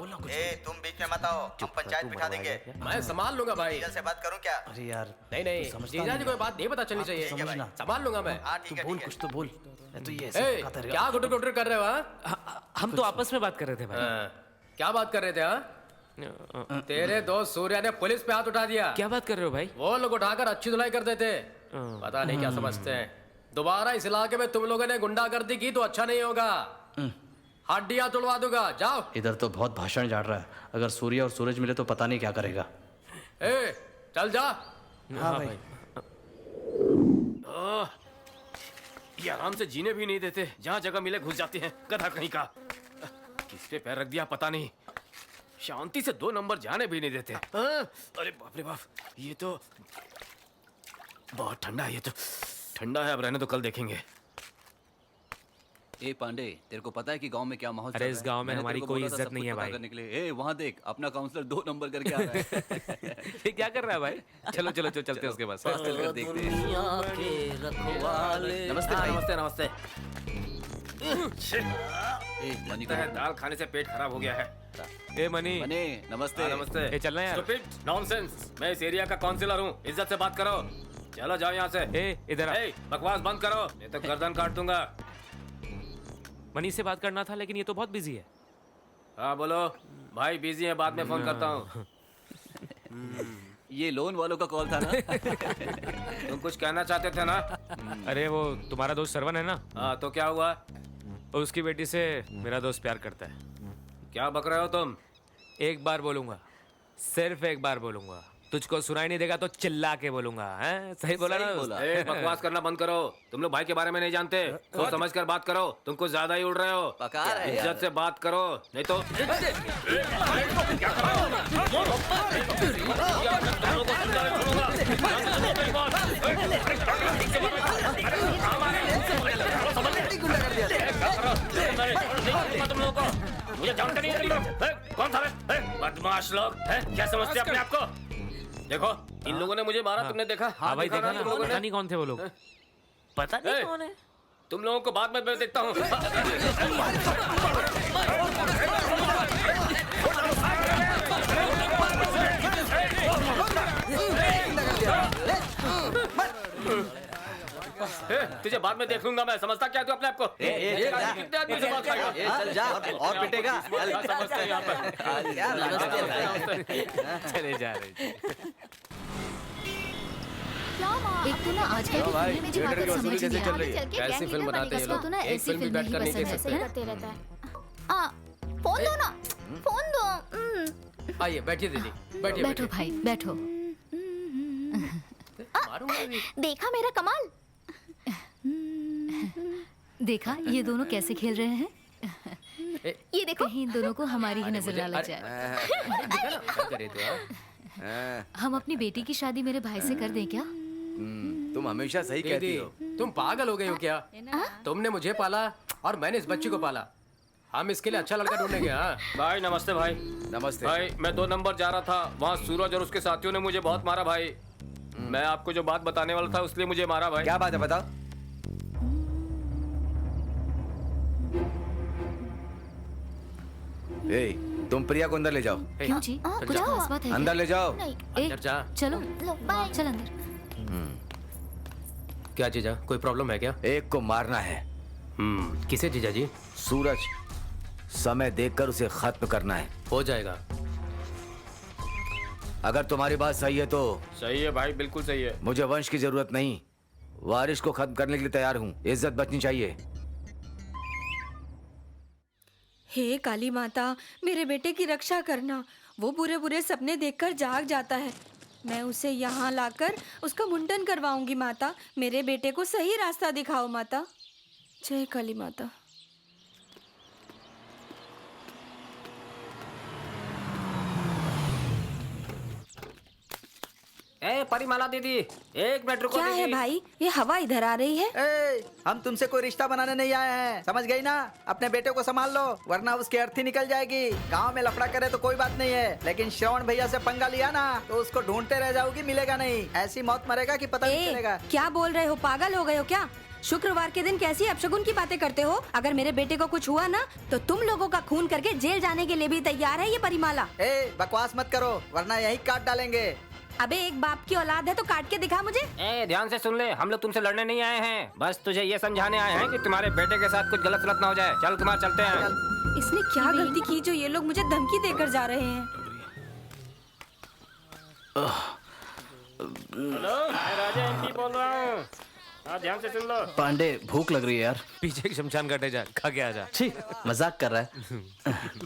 तुम बीच में मत आओ, हम पंचायत बिठा देंगे। मैं संभाल लूंगा भाई। जीजा से बात करूं क्या? अरे यार नहीं नहीं, जीजा जी को बात नहीं पता चलनी चाहिए, संभाल लूंगा मैं। ठीक है, कुछ तो बोल। तो ये ए, क्या गुटर गुटर कर रहे हो? हाँ? हम तो आपस में बात कर रहे थे भाई। क्या बात कर रहे थे? हाँ, तेरे दोस्त सूर्या ने पुलिस पे हाथ उठा दिया। क्या बात कर रहे हो भाई? वो लोग उठाकर अच्छी धुलाई करते थे, पता नहीं क्या समझते हैं। दोबारा इस इलाके में तुम लोगों ने गुंडागर्दी की तो अच्छा नहीं होगा, हड्डियां तुड़वा दूंगा। जाओ। इधर तो बहुत भाषण झाड़ रहा है, अगर सूर्य और सूरज मिले तो पता नहीं क्या करेगा। ए, चल जा। हाँ भाई। ये आराम से जीने भी नहीं देते, जहाँ जगह मिले घुस जाते हैं, गधा कहीं का। किस पे पैर रख दिया पता नहीं, शांति से 2 नंबर जाने भी नहीं देते। अरे बाप रे बाप, ये तो बहुत ठंडा है। ये तो ठंडा है, अब रहने तो कल देखेंगे। ए पांडे, तेरे को पता है कि गांव में क्या माहौल? अरे इस गांव में हमारी कोई इज्जत नहीं है भाई। ए वहाँ देख, अपना काउंसलर 2 नंबर करके आ रहा है। ये क्या कर रहा है भाई? चलो चलो चलो, चलते हैं उसके पास। देखते हैं। नमस्ते भाई। नमस्ते नमस्ते। मनी लगता है दाल खाने से पेट खराब हो गया है। A money. मनी नमस्ते। नमस्ते। ए चलना यार। Stupid, nonsense, मैं इस एरिया का काउंसिलर हूँ, इज्जत से बात करो। चलो जाओ यहाँ से। ए इधर आ। बकवास बंद करो, नहीं तो गर्दन काट दूंगा। मनी से बात करना था, लेकिन ये तो बहुत बिजी है। हाँ बोलो भाई, बिजी है, बाद में फोन करता हूँ। ये लोन वालों का कॉल था ना? तुम कुछ कहना चाहते थे ना? अरे वो तुम्हारा दोस्त सरवन है ना? हाँ तो क्या हुआ? उसकी बेटी से मेरा दोस्त प्यार करता है। क्या बक रहे हो तुम? एक बार बोलूंगा, सिर्फ एक बार बोलूंगा, तुझको सुनाई नहीं देगा तो चिल्ला के बोलूंगा। हैं? सही बोला ना? बोला। बकवास करना बंद करो, तुम लोग भाई के बारे में नहीं जानते, सोच समझ कर बात करो। तुम कुछ ज्यादा ही उड़ रहे हो, पका रहे हैं इज्जत से बात करो, नहीं तो मुझे जानते नहीं। कौन था बदमाश लोग? क्या समझते अपने आप को? देखो इन लोगों ने मुझे मारा, तुमने देखा? हाँ भाई देखा ना, तुम लोगों पता ने? नहीं कौन थे वो लोग। पता नहीं कौन है, तुम लोगों को बाद में मैं देखता हूँ। तुझे बाद में देख लूंगा मैं, समझता क्या तू अपने आप को? कितने आदमी से बात करेगा? चल जा और पिटेगा। समझते हैं यहाँ पर। चले जा रहे। एक तो ना आजकल की फिल्में मुझे थिएटर की बात वसूली समझ नहीं कैसे चल आ रही है? रही कैसी फिल्म बनाते हैं ये लोग? तो ना एक ऐसी फिल्म भी फिल्में ही बैठ कर नहीं पसंद देख है सकते। करते रहता है। फोन दो ना, फोन दो। आइए बैठिए दीदी, बैठिए बैठो भाई बैठो। मारूंगा भी। देखा मेरा कमाल। देखा ये दोनों कैसे खेल रहे हैं? ये देखो, कहीं इन दोनों को हमारी ही नजर ना लग जाए। क्या करे तू, हाँ? हम अपनी बेटी की शादी मेरे भाई से कर दें क्या? तुम हमेशा सही कहती दीदी, हो। तुम पागल हो गए हो क्या? तुमने मुझे पाला और मैंने इस बच्ची को पाला। हम इसके लिए अच्छा लड़का ढूंढेंगे। हाँ भाई नमस्ते भाई। नमस्ते भाई मैं 2 नंबर जा रहा था, वहाँ सूरज और उसके साथियों ने मुझे बहुत मारा भाई। मैं आपको जो बात बताने वाला था उसलिए मुझे मारा भाई। क्या बात है बताओ। ए, तुम प्रिया को अंदर ले जाओ। क्यों जी? कुछ खास बात है क्या? अंदर ले जाओ। अंदर जा। चलो लो बाय। चल अंदर। क्या जीजा, कोई प्रॉब्लम है क्या? एक को मारना है। किसे जीजा जी? सूरज। समय देखकर उसे खत्म करना है। हो जाएगा। अगर तुम्हारी बात सही है तो सही है भाई, बिल्कुल सही है। मुझे वंश की जरूरत नहीं, वारिस को खत्म करने के लिए तैयार हूँ। इज्जत बचनी चाहिए। हे काली माता, मेरे बेटे की रक्षा करना। वो बुरे बुरे सपने देखकर जाग जाता है। मैं उसे यहाँ लाकर उसका मुंडन करवाऊंगी माता। मेरे बेटे को सही रास्ता दिखाओ माता। जय काली माता। ए परिमाला दीदी, 1 मिनट रुको। क्या है भाई, ये हवा इधर आ रही है? ए, हम तुमसे कोई रिश्ता बनाने नहीं आए हैं, समझ गई ना? अपने बेटे को संभाल लो वरना उसकी अर्थी निकल जाएगी। गांव में लफड़ा करे तो कोई बात नहीं है, लेकिन श्रवण भैया से पंगा लिया ना तो उसको ढूंढते रह जाओगी, मिलेगा नहीं। ऐसी मौत मरेगा कि पता नहीं चलेगा। क्या बोल रहे हो, पागल हो गए हो क्या? शुक्रवार के दिन कैसी अपशगुन की बातें करते हो? अगर मेरे बेटे को कुछ हुआ ना तो तुम लोगों का खून करके जेल जाने के लिए भी तैयार है ये परिमाला। ए, बकवास मत करो वरना यही काट डालेंगे। अबे एक बाप की औलाद है तो काट के दिखा मुझे। ए ध्यान से सुन ले, हम लोग तुमसे लड़ने नहीं आए हैं, बस तुझे ये समझाने आए हैं कि तुम्हारे बेटे के साथ कुछ गलत सलत ना हो जाए। चल कुमार चलते हैं। इसने क्या गलती की जो ये लोग मुझे धमकी देकर जा रहे हैं? हेलो, मैं राजा एमपी बोल रहा हूँ। ध्यान से सुन लो। पांडे भूख लग रही है यार। पीछे की शमशान घाटे जा, खा के आ जा। छी मजाक कर रहा है।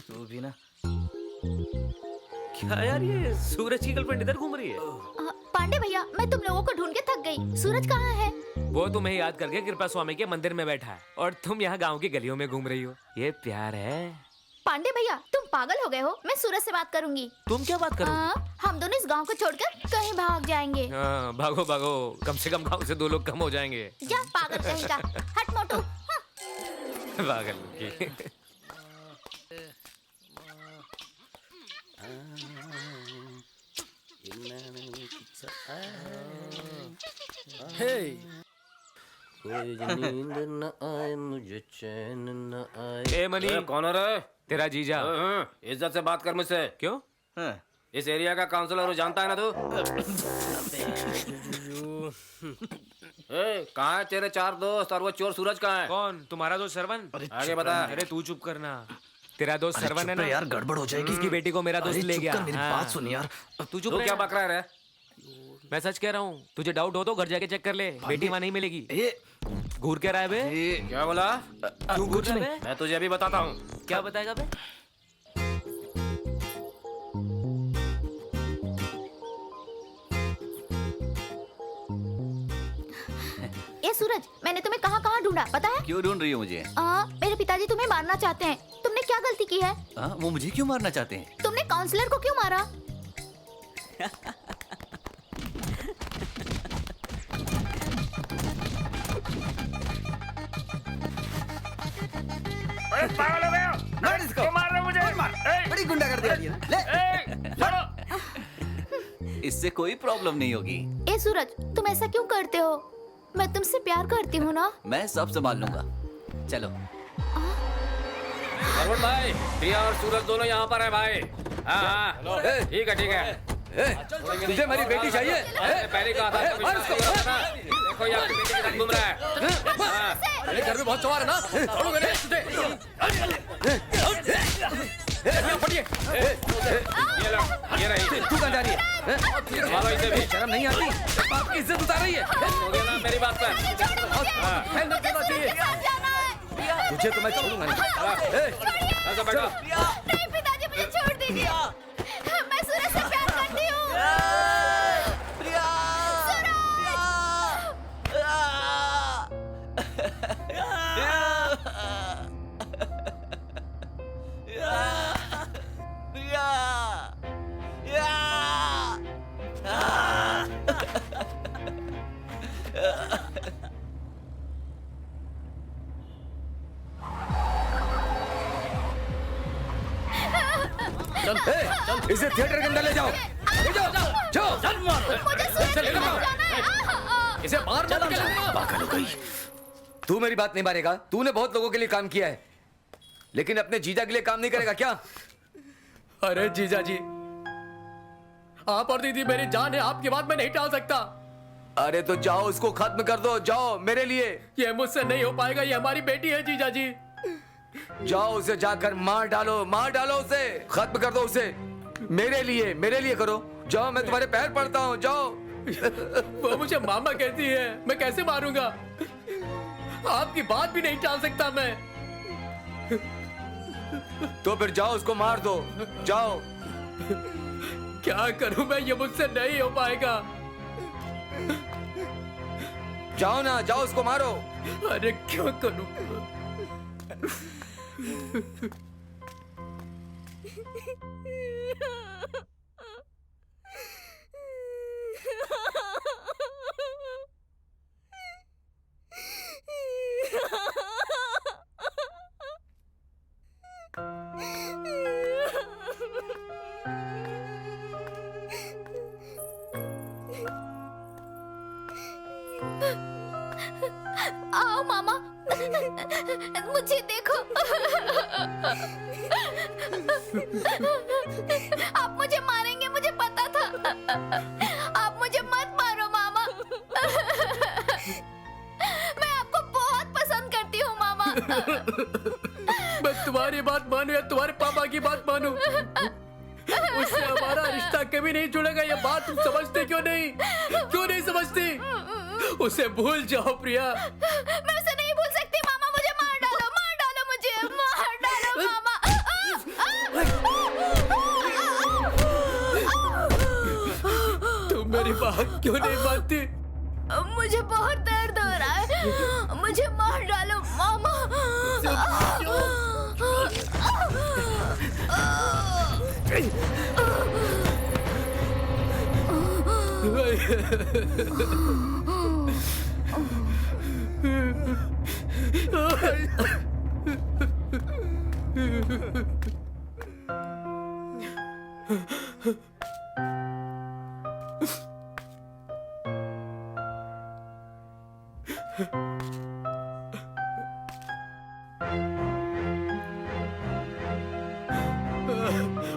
तू भी ना। क्या यार, ये सूरज की गर्लफ्रेंड इधर घूम रही है? पांडे भैया, मैं तुम लोगों को ढूंढ के थक गई। सूरज कहाँ है? वो तुम्हें याद करके कृपा स्वामी के मंदिर में बैठा है और तुम यहाँ गांव की गलियों में घूम रही हो। ये प्यार है? पांडे भैया, तुम पागल हो गए हो। मैं सूरज से बात करूंगी। तुम क्या बात करो? हम दोनों इस गांव को छोड़कर कहीं भाग जाएंगे। भागो भागो, कम से कम गांव से 2 लोग कम हो जाएंगे। जा पागल कहीं का, हट मोटू। पागल की। नींद न आए मुझे, चैन न आए। ए मनी, कौन है रे? तेरा जीजा। इज्जत से बात कर मुझसे। क्यों? इस एरिया का काउंसलर जानता है ना तू? कहाँ है तेरे 4 दोस्त और वो चोर सूरज कहाँ है? कौन? तुम्हारा दोस्त सरवन? आगे बता। अरे तू चुप करना। तेरा दोस्त सरवन है ना यार, गड़बड़ हो जाएगी। उसकी बेटी को मेरा दोस्त ले गया। मेरी बात सुन यार। तू चुप तू क्या बक रहा है? मैं सच कह रहा हूँ। तुझे डाउट हो तो घर जाके चेक कर ले, बेटी वहाँ नहीं मिलेगी। घूर के रहा है बे? क्या बोला? तू घूर रहा है बे? मैं तुझे अभी बताता हूँ। क्या बताएगा बे? ए सूरज, मैंने तुम्हें कहाँ कहाँ ढूंढा पता है? क्यों ढूंढ रही हो मुझे? मेरे पिताजी तुम्हें मारना चाहते हैं। तुमने क्या गलती की है? वो मुझे क्यों मारना चाहते हैं? तुमने काउंसलर को क्यों मारा? पागल हो गया? मार इसको। क्यों मार रहे हो मुझे? बड़ी गुंडागर्दी है ना। ले। इससे कोई प्रॉब्लम नहीं होगी। ए सूरज, तुम ऐसा क्यों करते हो? मैं तुमसे प्यार करती हूँ ना। मैं सब संभाल लूंगा। चलो। अरुण भाई, प्रिया और सूरज दोनों यहाँ पर है भाई। हाँ, ठीक है। तुझे मेरी बेटी चाहिए? पहले कहा था। देखो यार बेटे के साथ घूम रहा है। अरे घर में बहुत सवार है ना, छोड़ो गणेश तुझे। फटिए। ये रही। तू कहाँ जा रही है? मारो इसे भी। शर्म नहीं आती? बाप की इज्जत उतार रही है। हो गया ना मेरी बात पर। तुझे तो मैं छोड़ूंगा नहीं। ऐसा बैठो। नहीं पिताजी, मुझे छोड़ दीजिए। मैं सूरज से प्यार करती हूँ। चल, इसे थिएटर के अंदर ले जाओ। ले जाओ, जाओ। चल मारो। चल इसे बाहर मत निकालो। पागल हो गई। तू मेरी बात नहीं मानेगा। तूने बहुत लोगों के लिए काम किया है, लेकिन अपने जीजा के लिए काम नहीं करेगा क्या? अरे जीजा जी, आप और दीदी मेरी जान है, आपकी बात मैं नहीं टाल सकता। अरे तो जाओ, उसको खत्म कर दो। जाओ मेरे लिए। ये मुझसे नहीं हो पाएगा, ये हमारी बेटी है जीजा जी। जाओ, उसे जाकर मार डालो, मार डालो उसे, खत्म कर दो उसे। मेरे लिए करो। जाओ, मैं तुम्हारे पैर पड़ता हूँ। जाओ। वो मुझे मामा कहती है, मैं कैसे मारूंगा? आपकी बात भी नहीं टाल सकता मैं। तो फिर जाओ, उसको मार दो। जाओ। क्या करूं मैं, ये मुझसे नहीं हो पाएगा। जाओ ना, जाओ, उसको मारो। अरे क्यों करूं? आओ मामा, मुझे देखो। आप मुझे मारेंगे, मुझे पता था। आप मुझे मत मारो मामा। मैं आपको बहुत पसंद करती हूँ मामा। मैं तुम्हारी बात मानूं या तुम्हारे पापा की बात मानूं, उससे हमारा रिश्ता कभी नहीं जुड़ेगा। ये बात तुम समझते क्यों नहीं? क्यों नहीं समझती? उसे भूल जाओ प्रिया। मैं उसे नहीं भूल सकती मामा। मुझे मार डालो मुझे, मार डालो मामा। तुम मेरी बात क्यों नहीं मानती? मुझे बहुत दर्द हो रहा है, मुझे मार डालो मामा।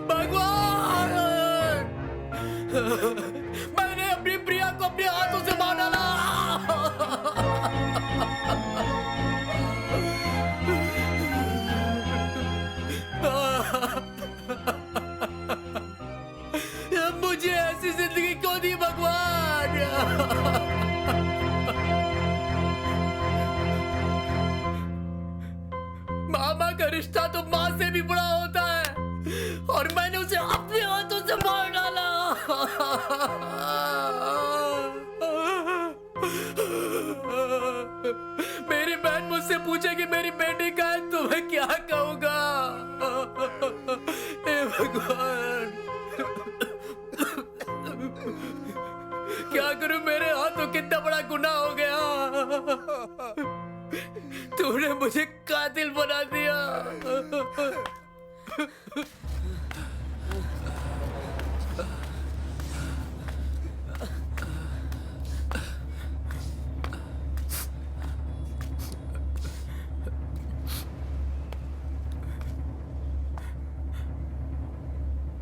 भगवान, मैंने अपनी प्रिया को अपने हाथों से मार डाला। मुझे ऐसी जिंदगी क्यों दी भगवान? मामा का रिश्ता तो माँ से भी बड़ा होता है, और मैंने उसे अपने हाथों से मार डाला। मेरी बहन मुझसे पूछेगी मेरी बेटी का है, तो मैं क्या कहूँगा? हे भगवान, क्या करूं? मेरे हाथों कितना बड़ा गुनाह हो गया। तूने मुझे कातिल बना दिया।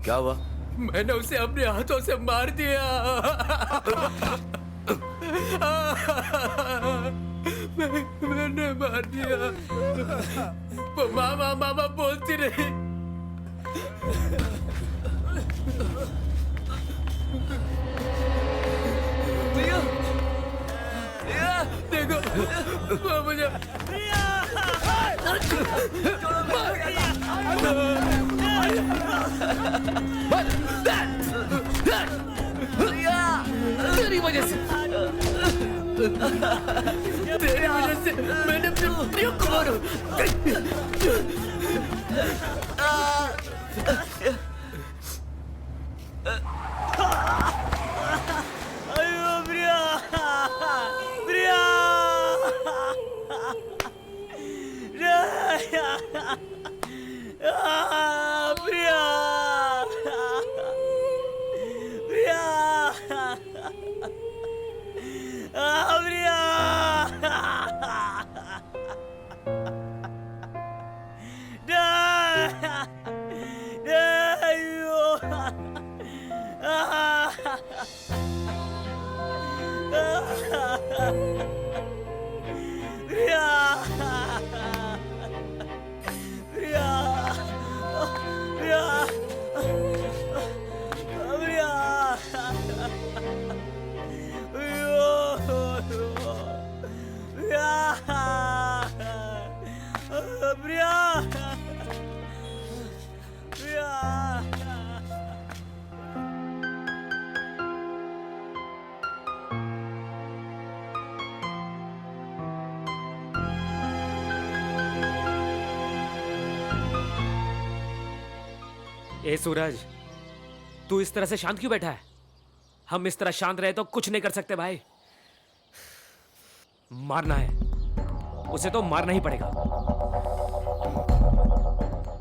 क्या हुआ? मैंने उसे अपने हाथों से मार दिया। मैंने मार दिया। मामा मामा बोलती रही। देखो वो मुझे तेरी वजह से मैंने अपने प्रिय को मारा। अयो प्रिया, प्रिया, प्रिया, प्रिया, ए सूरज, तू इस तरह से शांत क्यों बैठा है? हम इस तरह शांत रहे तो कुछ नहीं कर सकते भाई। मारना है उसे तो मारना ही पड़ेगा।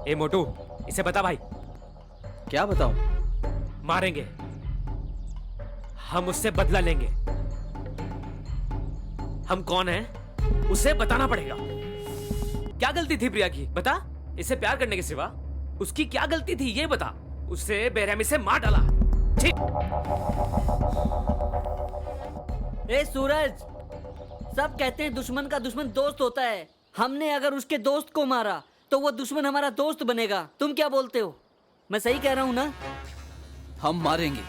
ए मोटू, इसे बता भाई। क्या बताऊं? मारेंगे, हम उससे बदला लेंगे। हम कौन हैं उसे बताना पड़ेगा। क्या गलती थी प्रिया की, बता। इसे प्यार करने के सिवा उसकी क्या गलती थी ये बता। उसे बेरहमी से मार डाला। ठीक। ए सूरज, सब कहते हैं दुश्मन का दुश्मन दोस्त होता है। हमने अगर उसके दोस्त को मारा तो वो दुश्मन हमारा दोस्त बनेगा। तुम क्या बोलते हो? मैं सही कह रहा हूं ना? हम मारेंगे,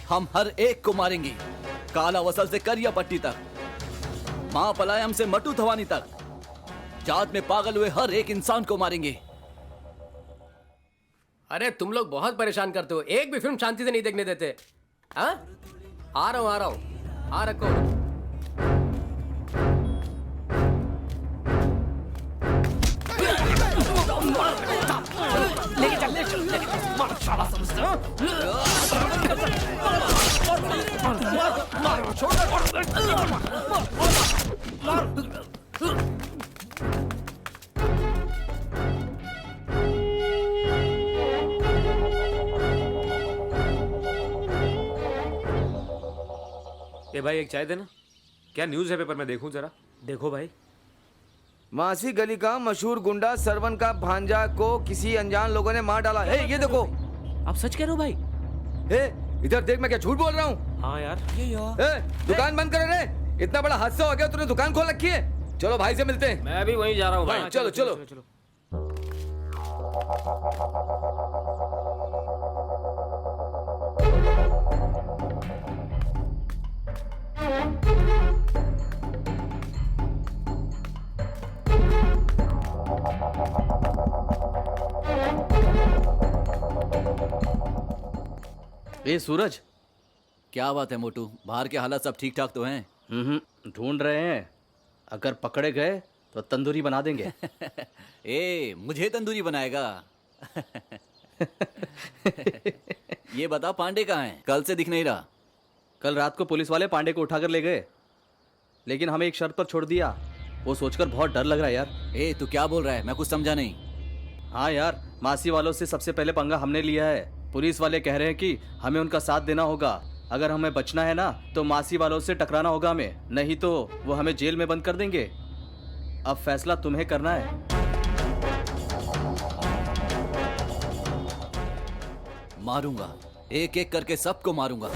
हम हर एक को मारेंगे। काला वसल से करिया पट्टी तक, मां पलायम से मटू थवानी तक, जात में पागल हुए हर एक इंसान को मारेंगे। अरे तुम लोग बहुत परेशान करते हो। एक भी फिल्म शांति से नहीं देखने देते। हाँ, आ रहा हूँ। हाँ रखो। लेके चल, लेके चल। मार साला समझते हो? मार, छोड़, ए भाई, एक चाय देना। क्या न्यूज़ है पेपर में देखूं जरा। देखो भाई। मासी गली का मशहूर गुंडा सरवन का भांजा को किसी अनजान लोगों ने मार डाला। ए, ये देखो। आप सच कह रहे हो भाई? ए, इधर देख, मैं क्या झूठ बोल रहा हूँ? हाँ यार। दुकान बंद करो रे। इतना बड़ा हादसा हो गया, तूने दुकान खोल रखी है। चलो भाई से मिलते हैं। मैं भी वहीं जा रहा हूँ भाई। चलो चलो, चलो। ए सूरज, क्या बात है मोटू? बाहर के हालात सब ठीक ठाक तो हैं? ढूंढ रहे हैं। अगर पकड़े गए तो तंदूरी बना देंगे। ए, मुझे तंदूरी बनाएगा? ये बता, पांडे कहाँ है? कल से दिख नहीं रहा। कल रात को पुलिस वाले पांडे को उठाकर ले गए, लेकिन हमें एक शर्त पर छोड़ दिया। वो सोचकर बहुत डर लग रहा है यार। ए, तू क्या बोल रहा है? मैं कुछ समझा नहीं। हाँ यार, मासी वालों से सबसे पहले पंगा हमने लिया है। पुलिस वाले कह रहे हैं कि हमें उनका साथ देना होगा। अगर हमें बचना है ना तो मासी वालों से टकराना होगा हमें, नहीं तो वो हमें जेल में बंद कर देंगे। अब फैसला तुम्हें करना है। मारूंगा, एक एक करके सबको मारूंगा।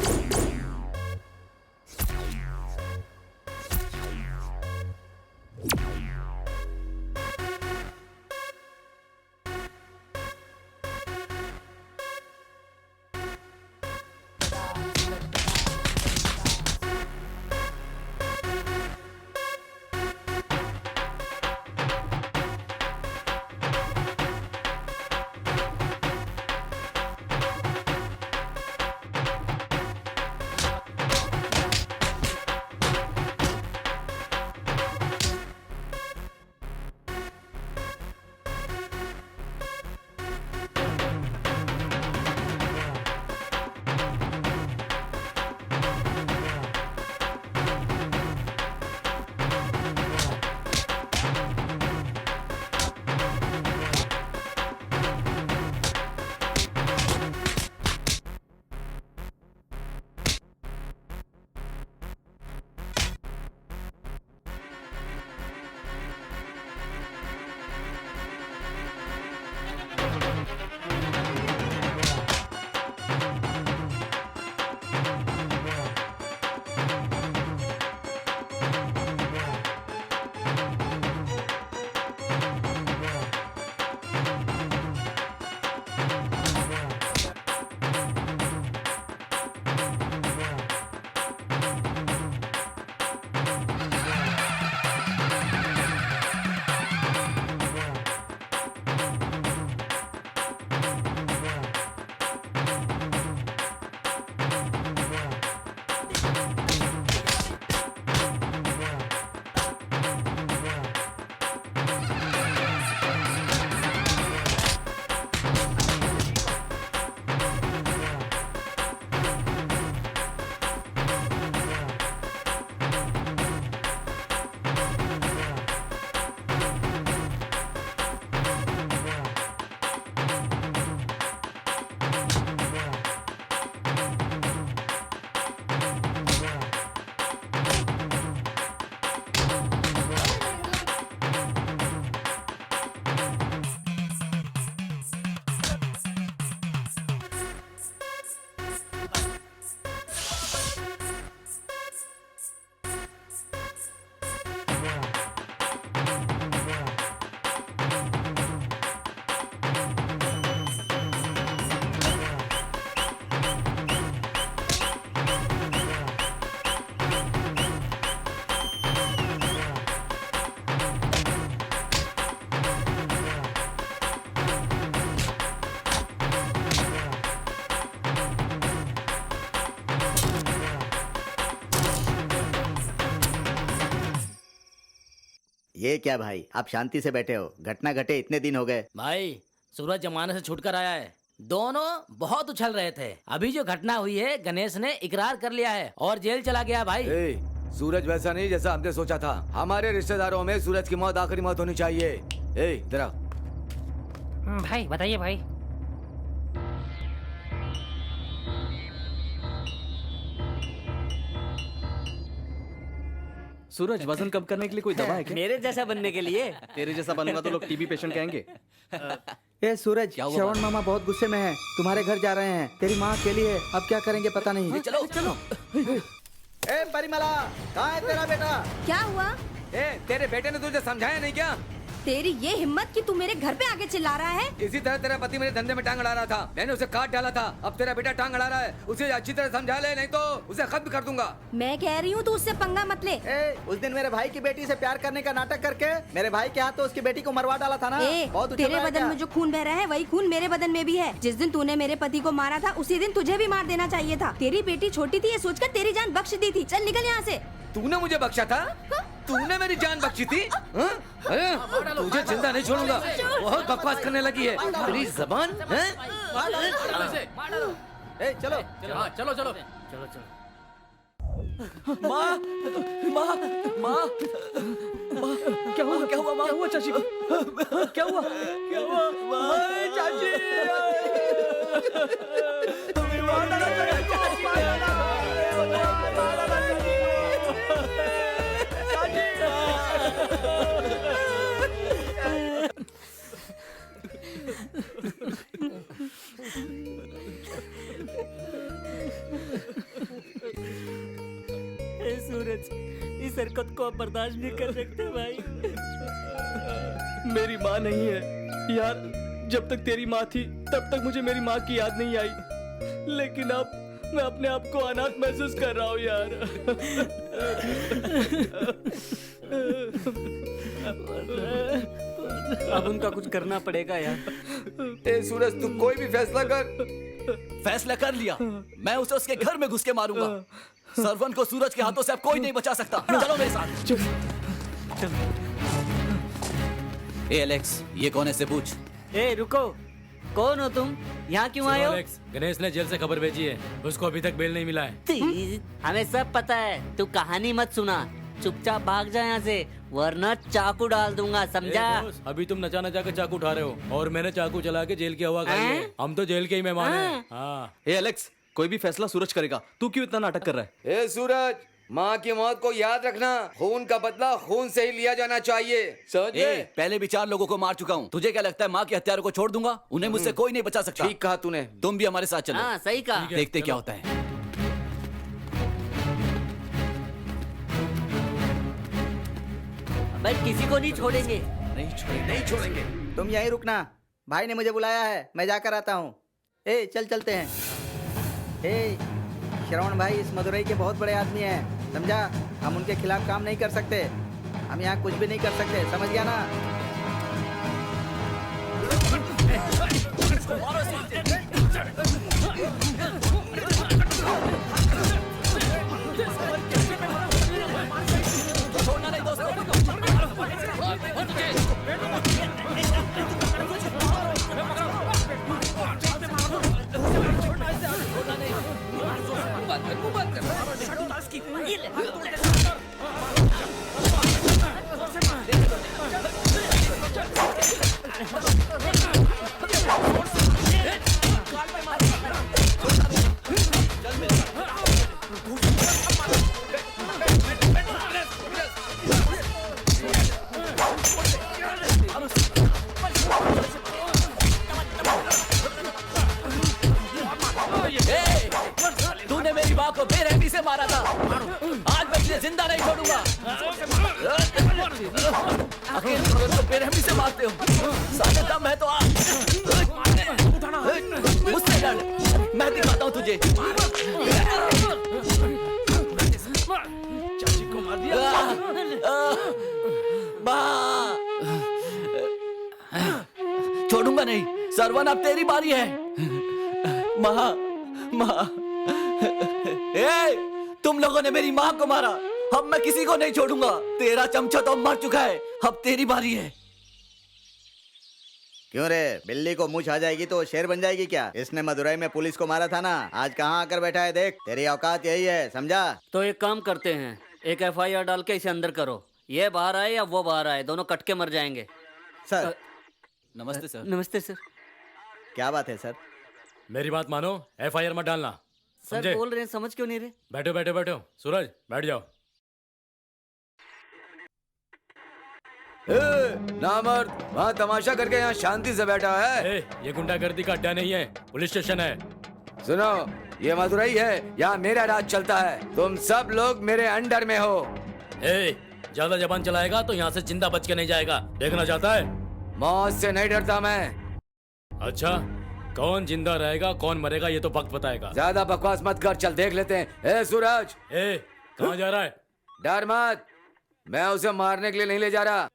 ये क्या भाई, आप शांति से बैठे हो? घटना घटे इतने दिन हो गए। भाई सूरज जमाने से छूट कर आया है। दोनों बहुत उछल रहे थे। अभी जो घटना हुई है, गणेश ने इकरार कर लिया है और जेल चला गया भाई। सूरज वैसा नहीं जैसा हमने सोचा था। हमारे रिश्तेदारों में सूरज की मौत आखिरी मौत होनी चाहिए। जरा भाई बताइए भाई। सूरज, वजन कम करने के लिए कोई दवा है क्या? मेरे जैसा बनने के लिए? तेरे जैसा बनूंगा तो लोग टीबी पेशेंट कहेंगे। ए सूरज, श्रवण मामा बहुत गुस्से में हैं। तुम्हारे घर जा रहे हैं। तेरी माँ अकेली है, अब क्या करेंगे पता नहीं। चलो चलो। ए परिमला, कहाँ है तेरा बेटा? क्या हुआ? तेरे बेटे ने तुझे समझाया नहीं क्या? तेरी ये हिम्मत कि तू मेरे घर पे आके चिल्ला रहा है? इसी तरह तेरा पति मेरे धंधे में टांग अड़ा रहा था। मैंने उसे काट डाला था। अब तेरा बेटा टांग अड़ा रहा है। उसे अच्छी तरह समझा ले, नहीं तो उसे खत्म कर दूंगा। मैं कह रही हूँ तू उससे पंगा मत ले। उस दिन मेरे भाई की बेटी से प्यार करने का नाटक करके मेरे भाई के हाथों उसकी बेटी को मरवा डाला था ना। बहुत तेरे बदन में जो खून बह रहा है वही खून मेरे बदन में भी है। जिस दिन तूने मेरे पति को मारा था उसी दिन तुझे भी मार देना चाहिए था। तेरी बेटी छोटी थी ये सोचकर तेरी जान बख्श दी थी। चल निकल यहाँ से। तूने मुझे बख्शा था? तूने मेरी जान बख्शी थी? तुझे जिंदा नहीं छोड़ूंगा। बहुत बकवास करने लगी है। तेरी जबान है? चलो चलो चलो चलो चलो। माँ माँ माँ माँ, क्या हुआ? क्या हुआ? क्या हुआ चाची को? क्या हुआ? क्या हुआ? चाची सूरज, इस हरकत को आप बर्दाश्त नहीं कर सकते भाई। मेरी माँ नहीं है यार। जब तक तेरी माँ थी तब तक मुझे मेरी माँ की याद नहीं आई, लेकिन अब मैं अपने आप को अनाथ महसूस कर रहा हूँ यार। अब उनका कुछ करना पड़ेगा यार। ए सूरज, तू कोई भी फैसला कर। फैसला कर लिया, मैं उसे उसके घर में घुस के मारूंगा। सरवन को सूरज के हाथों से अब कोई नहीं बचा सकता। चलो मेरे साथ। ए एलेक्स, ये कौन है से पूछ। ए रुको, कौन हो तुम? यहाँ क्यों आए हो? एलेक्स, गणेश ने जेल से खबर भेजी है, उसको अभी तक बेल नहीं मिला है। हमें सब पता है, तू कहानी मत सुना, चुपचाप भाग जा यहाँ से, वरना चाकू डाल दूंगा, समझा? अभी तुम नचा नचा के चाकू उठा रहे हो और मैंने चाकू चला के जेल की हवा खाई है। हम तो जेल के ही मेहमान हैं। हाँ। ए एलेक्स, कोई भी फैसला सूरज करेगा, तू क्यों इतना नाटक कर रहा है? ए सूरज, माँ की मौत को याद रखना, खून का बदला खून से ही लिया जाना चाहिए, समझ गए? पहले भी 4 लोगों को मार चुका हूँ। तुझे क्या लगता है माँ के हत्यारों को छोड़ दूंगा? उन्हें मुझसे कोई नहीं बचा सकता। ठीक कहा तूने। तुम भी हमारे साथ चलो। हाँ, सही कहा। देखते क्या होता है। भाई किसी को नहीं छोड़ेंगे। नहीं छोड़ेंगे। तुम यहीं रुकना, भाई ने मुझे बुलाया है, मैं जाकर आता हूँ। ए चल चलते हैं। ए श्रवण भाई इस मदुरई के बहुत बड़े आदमी हैं, समझा? हम उनके खिलाफ काम नहीं कर सकते, हम यहाँ कुछ भी नहीं कर सकते, समझ गया ना? तूने मेरी माँ को बेरहमी से मारा था, आज मैं तुझे जिंदा नहीं छोड़ूंगा। अकेले तो बेरहमी से मारते हो, साले दम है तो आ, मुझसे लड़, मैं दिखाता हूँ तुझे। चाची को मार दिया। छोड़ूंगा नहीं, सरवन अब तेरी बारी है। माँ, माँ, तुम लोगों ने मेरी माँ को मारा, अब मैं किसी को नहीं छोड़ूंगा। तेरा चमचा तो मर चुका है, अब तेरी बारी है। क्यों रे, बिल्ली को मूंछ आ जाएगी तो शेर बन जाएगी क्या? इसने मदुरई में पुलिस को मारा था ना, आज कहाँ आकर बैठा है देख। तेरी औकात यही है, समझा? तो एक काम करते हैं, एक FIR डाल के इसे अंदर करो। ये बाहर आए या वो बाहर आए, दोनों कट के मर जाएंगे। सर नमस्ते सर। नमस्ते सर। क्या बात है सर? मेरी बात मानो, FIR मत डालना। सर समझे? बोल रहे हैं, समझ क्यों नहीं रहे? बैठो बैठो बैठो, सूरज बैठ जाओ। नामर्द, वहाँ तमाशा करके यहाँ शांति से बैठा है। ये गुंडागर्दी का अड्डा नहीं है, पुलिस स्टेशन है। सुनो, ये मदुरई है, यहाँ मेरा राज चलता है, तुम सब लोग मेरे अंडर में हो। ज्यादा जबान चलाएगा तो यहाँ से जिंदा बच के नहीं जाएगा। देखना चाहता है? मौत से नहीं डरता मैं। अच्छा, कौन जिंदा रहेगा कौन मरेगा ये तो वक्त बताएगा। ज्यादा बकवास मत कर, चल देख लेते हैं। ए सूरज, कहाँ जा रहा है? डर मत, मैं उसे मारने के लिए नहीं ले जा रहा।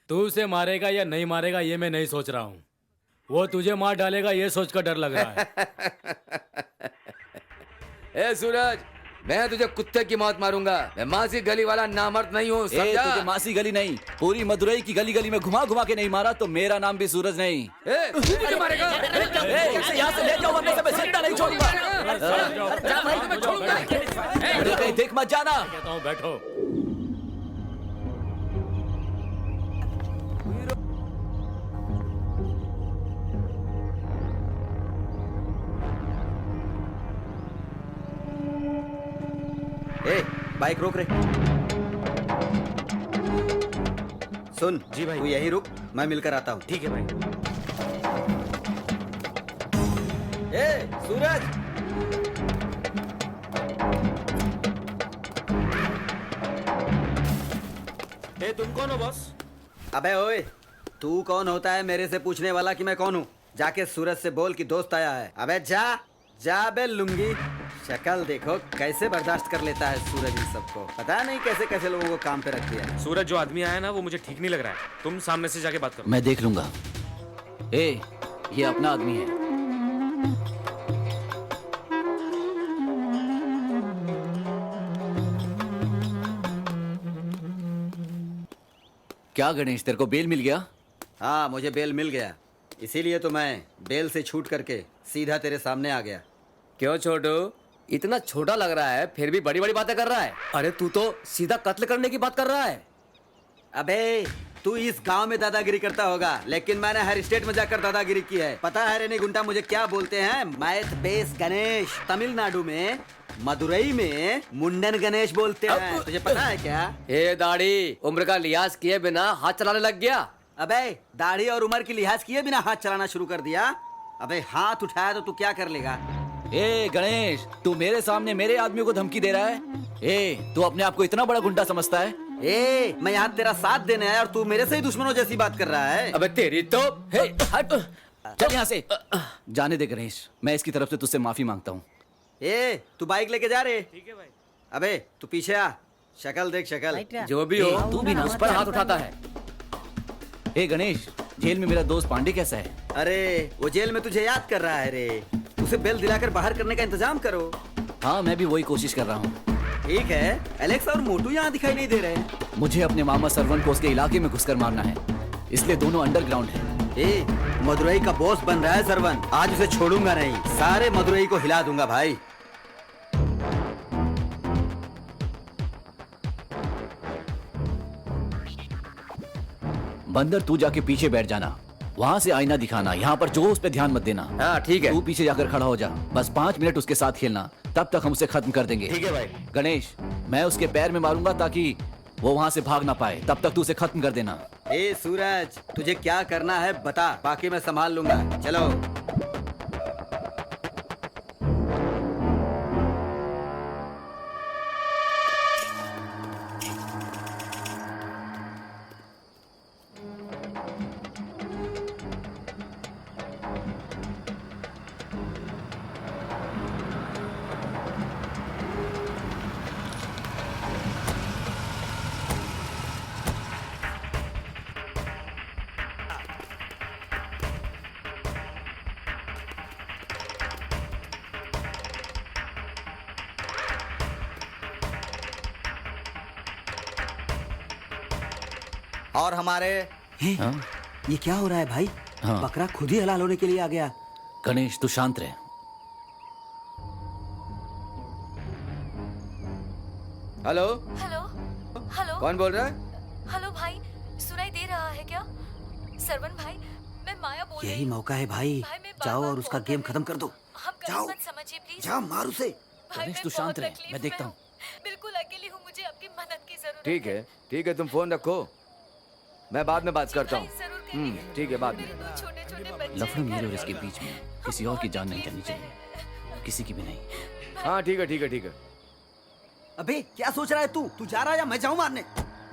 तू उसे मारेगा या नहीं मारेगा ये मैं नहीं सोच रहा हूँ, वो तुझे मार डालेगा ये सोचकर डर लग रहा है। ए सूरज, मैं तुझे कुत्ते की मौत मारूंगा, मैं मासी गली वाला नामर्द नहीं हूँ, समझा? तुझे मासी गली नहीं, पूरी मदुरई की गली गली में घुमा घुमा के नहीं मारा तो मेरा नाम भी सूरज नहीं। मुझे मारेगा? इसे यहाँ से ले जाओ वरना मैं जिंदा नहीं छोड़ूंगा। कहीं देख मत जाना। कहता हूँ बैठो। ए, बाइक रोक रे। सुन जी भाई, तू यही रुक, मैं मिलकर आता हूँ। ठीक है भाई। ए सूरज, तुम कौन हो बॉस? अबे ओए, तू कौन होता है मेरे से पूछने वाला कि मैं कौन हूँ? जाके सूरज से बोल कि दोस्त आया है। अबे जा जा बे लुंगी, शक्ल देखो कैसे बर्दाश्त कर लेता है सूरज इन सबको। पता नहीं कैसे कैसे लोगों को काम पे रख दिया। सूरज जो आदमी आया ना वो मुझे ठीक नहीं लग रहा है, तुम सामने से जाके बात करो। मैं देख लूंगा। ए, ये अपना आदमी है। क्या गणेश, तेरे को बेल मिल गया? हाँ, मुझे बेल मिल गया, इसीलिए तो मैं बेल से छूट करके सीधा तेरे सामने आ गया। क्यों छोटू, इतना छोटा लग रहा है फिर भी बड़ी बड़ी बातें कर रहा है। अरे तू तो सीधा कत्ल करने की बात कर रहा है। अबे तू इस गांव में दादागिरी करता होगा, लेकिन मैंने हर स्टेट में जाकर दादागिरी की है। पता है रेनी गुंडा मुझे क्या बोलते हैं? Math base Ganesh. तमिलनाडु में मदुरई में मुंडन गणेश बोलते हैं। तुझे पता है क्या? ए दाढ़ी, उम्र का लिहाज किए बिना हाथ चलाने लग गया। अबे दाढ़ी और उम्र की लिहाज किए बिना हाथ चलाना शुरू कर दिया। अबे हाथ उठाया तो तू क्या कर लेगा? ए गणेश, तू मेरे सामने मेरे आदमियों को धमकी दे रहा है? ए, तू अपने आप को इतना बड़ा गुंडा समझता है? ए, मैं यहाँ तेरा साथ देने आया और तू मेरे से ही दुश्मनों जैसी बात कर रहा है। अबे तेरी तो हे, हट, चल यहाँ से। जाने दे गणेश, मैं इसकी तरफ से तुझसे माफी मांगता हूँ। ए, तू बाइक लेके जा रहे? ठीक है भाई। अबे तू पीछे आ, शक्ल देख शक्ल। जो भी हो, तू भी ना उस पर हाथ उठाता है। ए गणेश, जेल में मेरा दोस्त पांडे कैसा है? अरे वो जेल में तुझे याद कर रहा है रे, उसे बेल दिलाकर बाहर करने का इंतजाम करो। हाँ, मैं भी वही कोशिश कर रहा हूँ। ठीक है, एलेक्स और मोटू यहाँ दिखाई नहीं दे रहे। मुझे अपने मामा सरवन को उसके इलाके में घुसकर मारना है, इसलिए दोनों अंडरग्राउंड है। ए, मदुरई का बॉस बन रहा है सरवन, आज उसे छोड़ूंगा नहीं, सारे मदुरई को हिला दूंगा भाई। बंदर, तू जाके पीछे बैठ जाना, वहाँ से आईना दिखाना, यहाँ पर जो उस पे ध्यान मत देना। हाँ ठीक है। तू पीछे जाकर खड़ा हो जा, बस 5 मिनट उसके साथ खेलना, तब तक हम उसे खत्म कर देंगे। ठीक है भाई। गणेश, मैं उसके पैर में मारूंगा ताकि वो वहाँ से भाग ना पाए, तब तक तू उसे खत्म कर देना। ए सूरज, तुझे क्या करना है बता, बाकी मैं संभाल लूंगा। चलो। और हमारे हाँ? ये क्या हो रहा है भाई? हाँ। बकरा खुद ही हलाल होने के लिए आ गया। गणेश, तू शांत रहे। हेलो हेलो हेलो, कौन बोल रहा है? हेलो भाई, सुनाई दे रहा है क्या? सरवन भाई, मैं माया बोल रही यही हूँ। मौका है भाई, भाई, मैं जाओ बार-बार और उसका फोन गेम कर खत्म कर दो। हम गलत जाओ। मत समझिए प्लीज। जा मार उसे। भाई, गणेश, मैं तू शांत बहुत रहे, तकलीफ मैं देखता में हूँ। बिल्कुल अकेली हूँ, मुझे आपकी मदद की जरूरत ठीक है ठीक है, तुम फोन रखो, मैं बाद में बात करता हूँ। ठीक है, बाद में। छोटे छोटे बच्चे लफड़ा मेरे और इसके बीच में, किसी और की जान नहीं जानी चाहिए, किसी की भी नहीं। हाँ ठीक है ठीक है ठीक है। अबे क्या सोच रहा है तू? तू जा रहा है या मैं जाऊं मारने?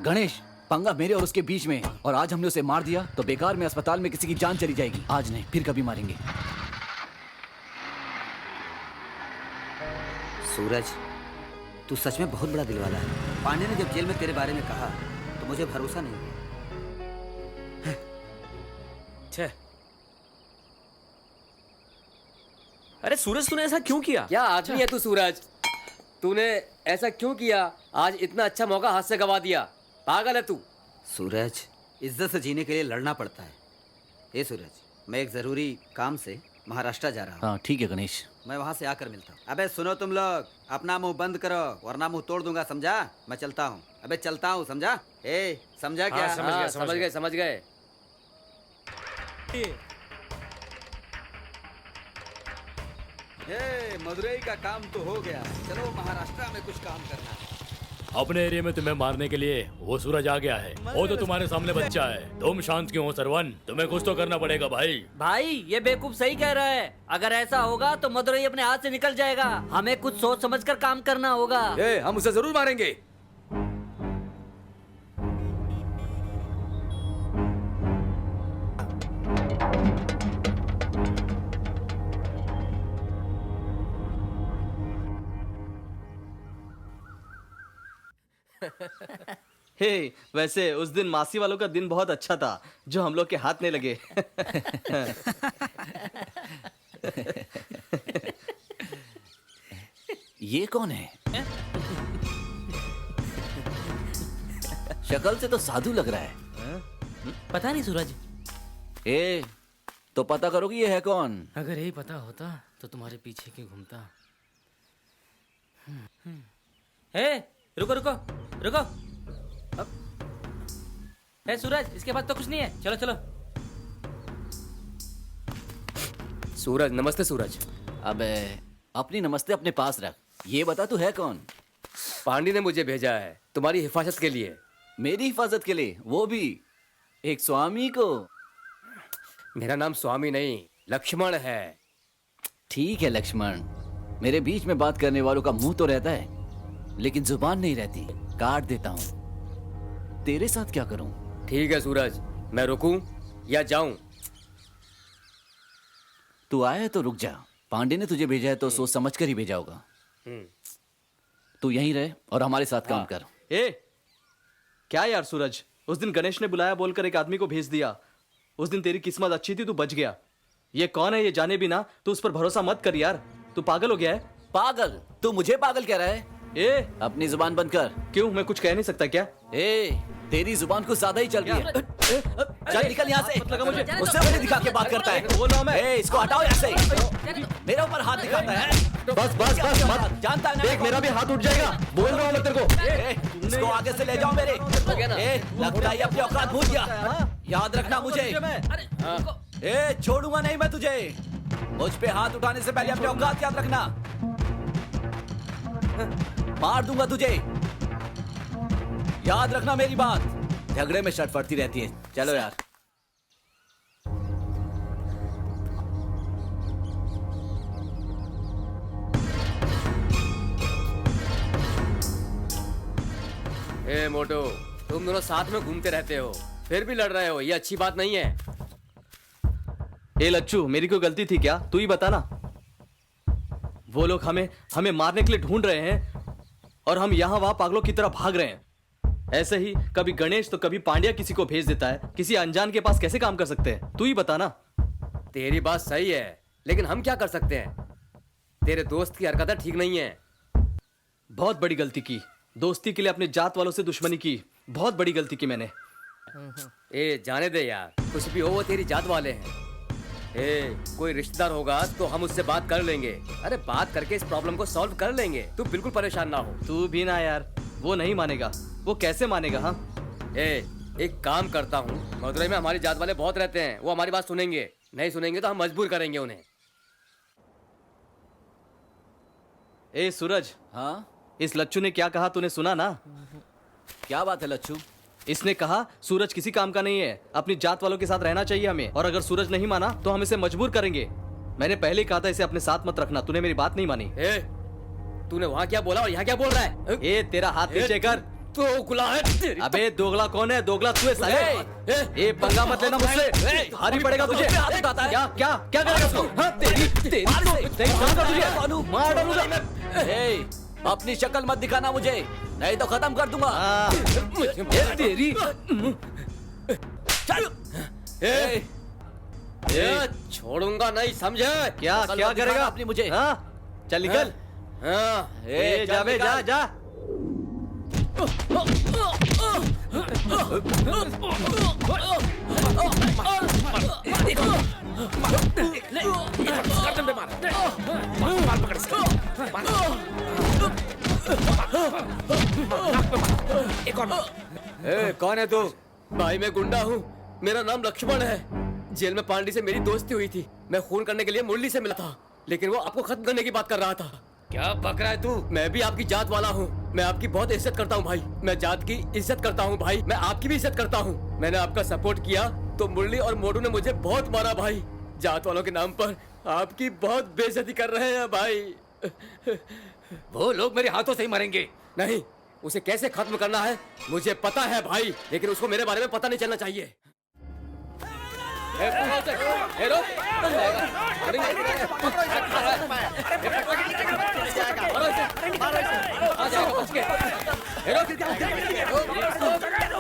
गणेश, पंगा मेरे और उसके बीच में, और आज हमने उसे मार दिया तो बेकार में अस्पताल में किसी की जान चली जाएगी। आज नहीं, फिर कभी मारेंगे। सूरज, तू सच में बहुत बड़ा दिल वाला है। पांडे ने जब जेल में तेरे बारे में कहा तो मुझे भरोसा नहीं हुआ। अरे सूरज, तूने ऐसा क्यों किया? क्या आदमी है तू सूरज, तूने ऐसा क्यों किया? आज इतना अच्छा मौका हाथ से गवा दिया, पागल है तू। सूरज, इज्जत से जीने के लिए लड़ना पड़ता है। ए सूरज, मैं एक जरूरी काम से महाराष्ट्र जा रहा हूँ। हाँ ठीक है गणेश, मैं वहाँ से आकर मिलता हूँ। अबे सुनो तुम लोग, अपना मुंह बंद करो वरना मुंह तोड़ दूंगा, समझा? मैं चलता हूँ। अबे चलता हूँ, समझा? ए समझा क्या? हाँ, समझ गए समझ गए। मदुरई का काम तो हो गया, चलो महाराष्ट्र में कुछ काम करना है। अपने एरिया में तुम्हें मारने के लिए वो सूरज आ गया है। वो तो तुम्हारे सामने बच्चा है, तुम शांत क्यों हो सरवन? तुम्हें कुछ तो करना पड़ेगा भाई। भाई ये बेवकूफ सही कह रहा है, अगर ऐसा होगा तो मदुरई अपने हाथ से निकल जाएगा। हमें कुछ सोच समझकर काम करना होगा। हम उसे जरूर मारेंगे। हे वैसे उस दिन मासी वालों का दिन बहुत अच्छा था जो हम लोग के हाथ नहीं लगे। ये कौन है? शक्ल से तो साधु लग रहा है। पता नहीं सूरज। ए, तो पता करो कि ये है कौन। अगर यही पता होता तो तुम्हारे पीछे क्यों घूमता। रुको रुको रुको। सूरज, इसके बाद तो कुछ नहीं है। चलो चलो। सूरज, नमस्ते सूरज। अबे अपनी नमस्ते अपने पास रख। ये बता तू है कौन? पांडी ने मुझे भेजा है तुम्हारी हिफाजत के लिए। मेरी हिफाजत के लिए? वो भी एक स्वामी को? मेरा नाम स्वामी नहीं लक्ष्मण है। ठीक है लक्ष्मण, मेरे बीच में बात करने वालों का मुंह तो रहता है लेकिन जुबान नहीं रहती। काट देता हूं। तेरे साथ क्या करूं? ठीक है सूरज, मैं रुकूं या जाऊं? तू आया है तो रुक जा। पांडे ने तुझे भेजा है तो सोच समझ कर ही भेजा होगा। तू यहीं रहे और हमारे साथ काम कर। क्या यार सूरज, उस दिन गणेश ने बुलाया बोलकर एक आदमी को भेज दिया। उस दिन तेरी किस्मत अच्छी थी, तू बच गया। ये कौन है ये जाने बिना तू उस पर भरोसा मत कर यार। तू पागल हो गया है। पागल? तू मुझे पागल कह रहा है? अपनी जुबान बंद कर। क्यों, मैं कुछ कह नहीं सकता क्या? तेरी जुबान कुछ ज्यादा ही चल रही है। चल निकल यहाँ से। मुझे उससे मुझे दिखा के बात करता है। बोलो मैं। इसको हटाओ यहाँ से। मेरे ऊपर हाथ दिखाता है। बस बस बस मत। जानता है ना? देख मेरा भी हाथ उठ जाएगा। बोल रहा हूँ मैं तेरे को। इसको आगे से ले जाओ मेरे। लगता है अपनी औकात भूल गया। याद रखना मुझे। छोड़ूंगा नहीं मैं तुझे। मुझ पे हाथ उठाने से पहले अपनी औकात याद रखना। मार दूंगा तुझे, याद रखना मेरी बात। झगड़े में शर्ट फटती रहती है। चलो यार। मोटो, तुम दोनों साथ में घूमते रहते हो फिर भी लड़ रहे हो, ये अच्छी बात नहीं है। लच्चू, मेरी कोई गलती थी क्या? तू ही बता ना। वो लोग हमें मारने के लिए ढूंढ रहे हैं और हम यहाँ वहां पागलों की तरह भाग रहे हैं। ऐसे ही कभी गणेश तो कभी पांड्या किसी को भेज देता है। किसी अनजान के पास कैसे काम कर सकते हैं? तू ही बता ना। तेरी बात सही है लेकिन हम क्या कर सकते हैं? तेरे दोस्त की हरकतें ठीक नहीं है। बहुत बड़ी गलती की। दोस्ती के लिए अपने जात वालों से दुश्मनी की। बहुत बड़ी गलती की मैंने। जाने दे यार, कुछ भी हो वो तेरी जात वाले हैं। कोई रिश्तेदार होगा तो हम उससे बात कर लेंगे। अरे बात करके इस प्रॉब्लम को सॉल्व कर लेंगे। तू बिल्कुल परेशान ना हो। तू भी ना यार, वो नहीं मानेगा। वो कैसे मानेगा? हाँ एक काम करता हूँ, मदुरई में हमारी जात वाले बहुत रहते हैं, वो हमारी बात सुनेंगे। नहीं सुनेंगे तो हम मजबूर करेंगे उन्हें। सूरज। हाँ? इस लच्चू ने क्या कहा तूने सुना ना? क्या बात है लच्चू? इसने कहा सूरज किसी काम का नहीं है, अपनी जात वालों के साथ रहना चाहिए हमें, और अगर सूरज नहीं माना तो हम इसे मजबूर करेंगे। मैंने पहले ही कहा था इसे अपने साथ मत रखना। तूने मेरी बात नहीं मानी। तूने वहाँ क्या बोला और यहाँ क्या बोल रहा है? तेरा हाथ नीचे कर। दोगला है। अबे दोगला कौन है? दोगला तू है साले। पंगा मत लेना मुझसे, भारी पड़ेगा तुझे। क्या क्या क्या करेगा तू? मार डालूंगा मैं। अपनी शक्ल मत दिखाना मुझे, नहीं तो खत्म कर दूंगा। तेरी छोड़ूंगा नहीं, समझे? क्या क्या करेगा अपनी मुझे? चल निकल। जा बे, जा जा। कौन है तू? भाई मैं गुंडा हूँ, मेरा नाम लक्ष्मण है। जेल में पांडी से मेरी दोस्ती हुई थी। मैं खून करने के लिए मुरली से मिला था लेकिन वो आपको खत्म करने की बात कर रहा था। क्या बक रहा है तू? मैं भी आपकी जात वाला हूँ, मैं आपकी बहुत इज्जत करता हूँ भाई। मैं जात की इज्जत करता हूँ भाई, मैं आपकी भी इज्जत करता हूँ। मैंने आपका सपोर्ट किया तो मुरली और मोटू ने मुझे बहुत मारा भाई। जात वालों के नाम पर आपकी बहुत बेइज्जती कर रहे हैं भाई। वो लोग मेरे हाथों से ही मरेंगे। नहीं, उसे कैसे खत्म करना है मुझे पता है भाई, लेकिन उसको मेरे बारे में पता नहीं चलना चाहिए। आ जाएगा बच के।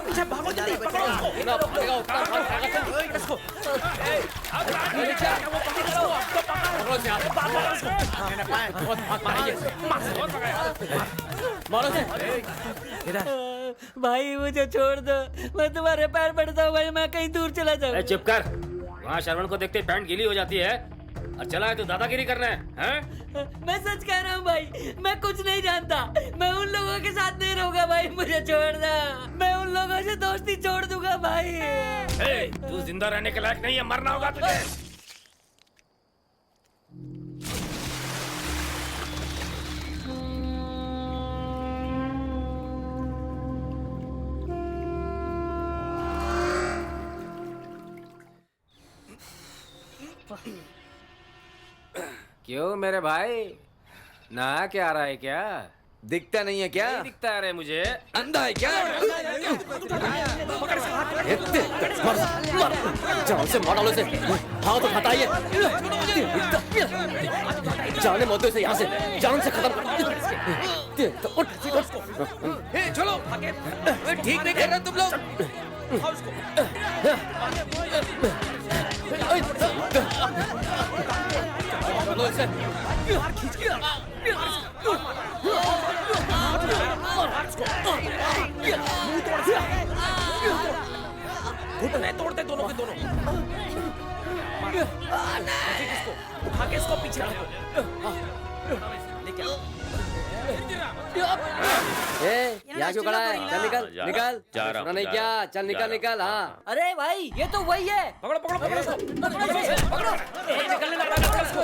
पीछे भागो जल्दी, पकड़ो उसको। जितना भागेगा उतना भागेगा। इसको। पकड़ो से आप। बहुत भाग मारेंगे। मारो से। भाई मुझे छोड़ दो, मैं तुम्हारे पैर पड़ता हूँ भाई, मैं कहीं दूर चला जाऊँ। चुप कर। वहाँ श्रवण को देखते पैंट गीली हो जाती है और चला है तो दादागिरी करना है, हैं? मैं सच कह रहा हूँ भाई, मैं कुछ नहीं जानता। मैं उन लोगों के साथ नहीं रहूंगा भाई, मुझे छोड़ दो। मैं उन लोगों से दोस्ती छोड़ दूंगा भाई। तू जिंदा रहने के लायक नहीं है, मरना होगा तुझे। क्यों मेरे भाई, नहा के आ रहा है क्या? दिखता नहीं है क्या? नहीं दिखता है रे मुझे। अंधा है क्या? जान से मार डालो इसे। हाथ हटाइए। जाने मत दो इसे यहाँ से, जान से खत्म कर। चलो, ठीक नहीं कर रहे तुम लोग। चलो इसे। घुटने तोड़ते दोनों के दोनों। उठा के इसको पीछे रखो। यहाँ क्यों खड़ा है? चल निकल, निकल। सुना नहीं क्या? चल निकल, निकल। हाँ। अरे भाई, ये तो वही है। पकड़ो पकड़ो पकड़ो इसको। पकड़ो। निकलने लगा, पकड़ो इसको।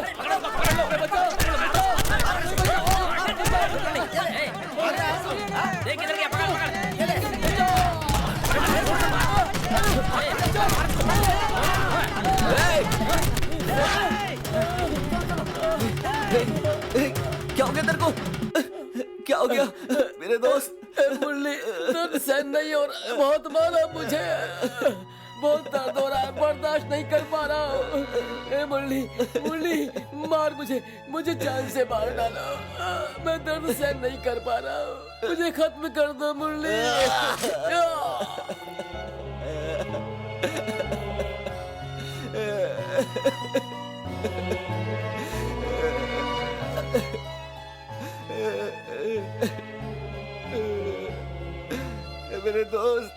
देख इधर क्या, पकड़ पकड़। क्या हो गया तेरे को? क्या हो गया मेरे दोस्त? मुरली, दर्द सहन नहीं हो रहा है, बहुत मारा मुझे, बहुत दर्द हो रहा है, बर्दाश्त नहीं कर पा रहा हूँ। ए मुरली, मुरली मार मुझे, मुझे जान से मार डालो, मैं दर्द सहन नहीं कर पा रहा हूँ, मुझे खत्म कर दो मुरली। मेरे दोस्त,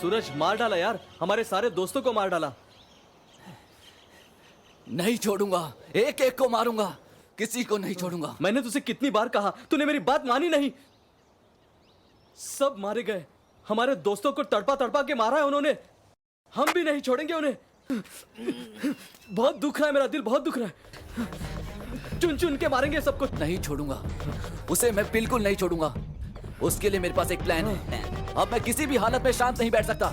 सूरज मार डाला यार, हमारे सारे दोस्तों को मार डाला। नहीं छोड़ूंगा, एक एक को मारूंगा, किसी को नहीं छोड़ूंगा। मैंने तुझे कितनी बार कहा, तूने मेरी बात मानी नहीं। सब मारे गए, हमारे दोस्तों को तड़पा तड़पा के मारा है उन्होंने, हम भी नहीं छोड़ेंगे उन्हें। बहुत दुख रहा है, मेरा दिल बहुत दुख रहा है। चुन चुन के मारेंगे सब कुछ। नहीं छोड़ूंगा उसे, मैं बिल्कुल नहीं छोड़ूंगा। उसके लिए मेरे पास एक प्लान है। अब मैं किसी भी हालत में शांत नहीं बैठ सकता।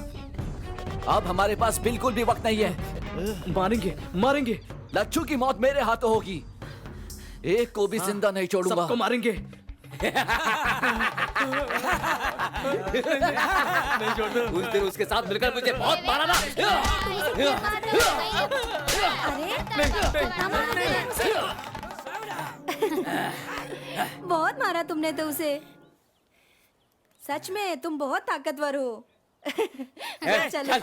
अब हमारे पास बिल्कुल भी वक्त नहीं है। मारेंगे मारेंगे, लच्छू की मौत मेरे हाथों होगी। एक को भी जिंदा नहीं छोड़ूंगा। सबको मारेंगे। उस दिन उसके साथ मिलकर मुझे बहुत मारा ना। बहुत मारा तुमने तो उसे। सच में तुम बहुत ताकतवर हो। चलो।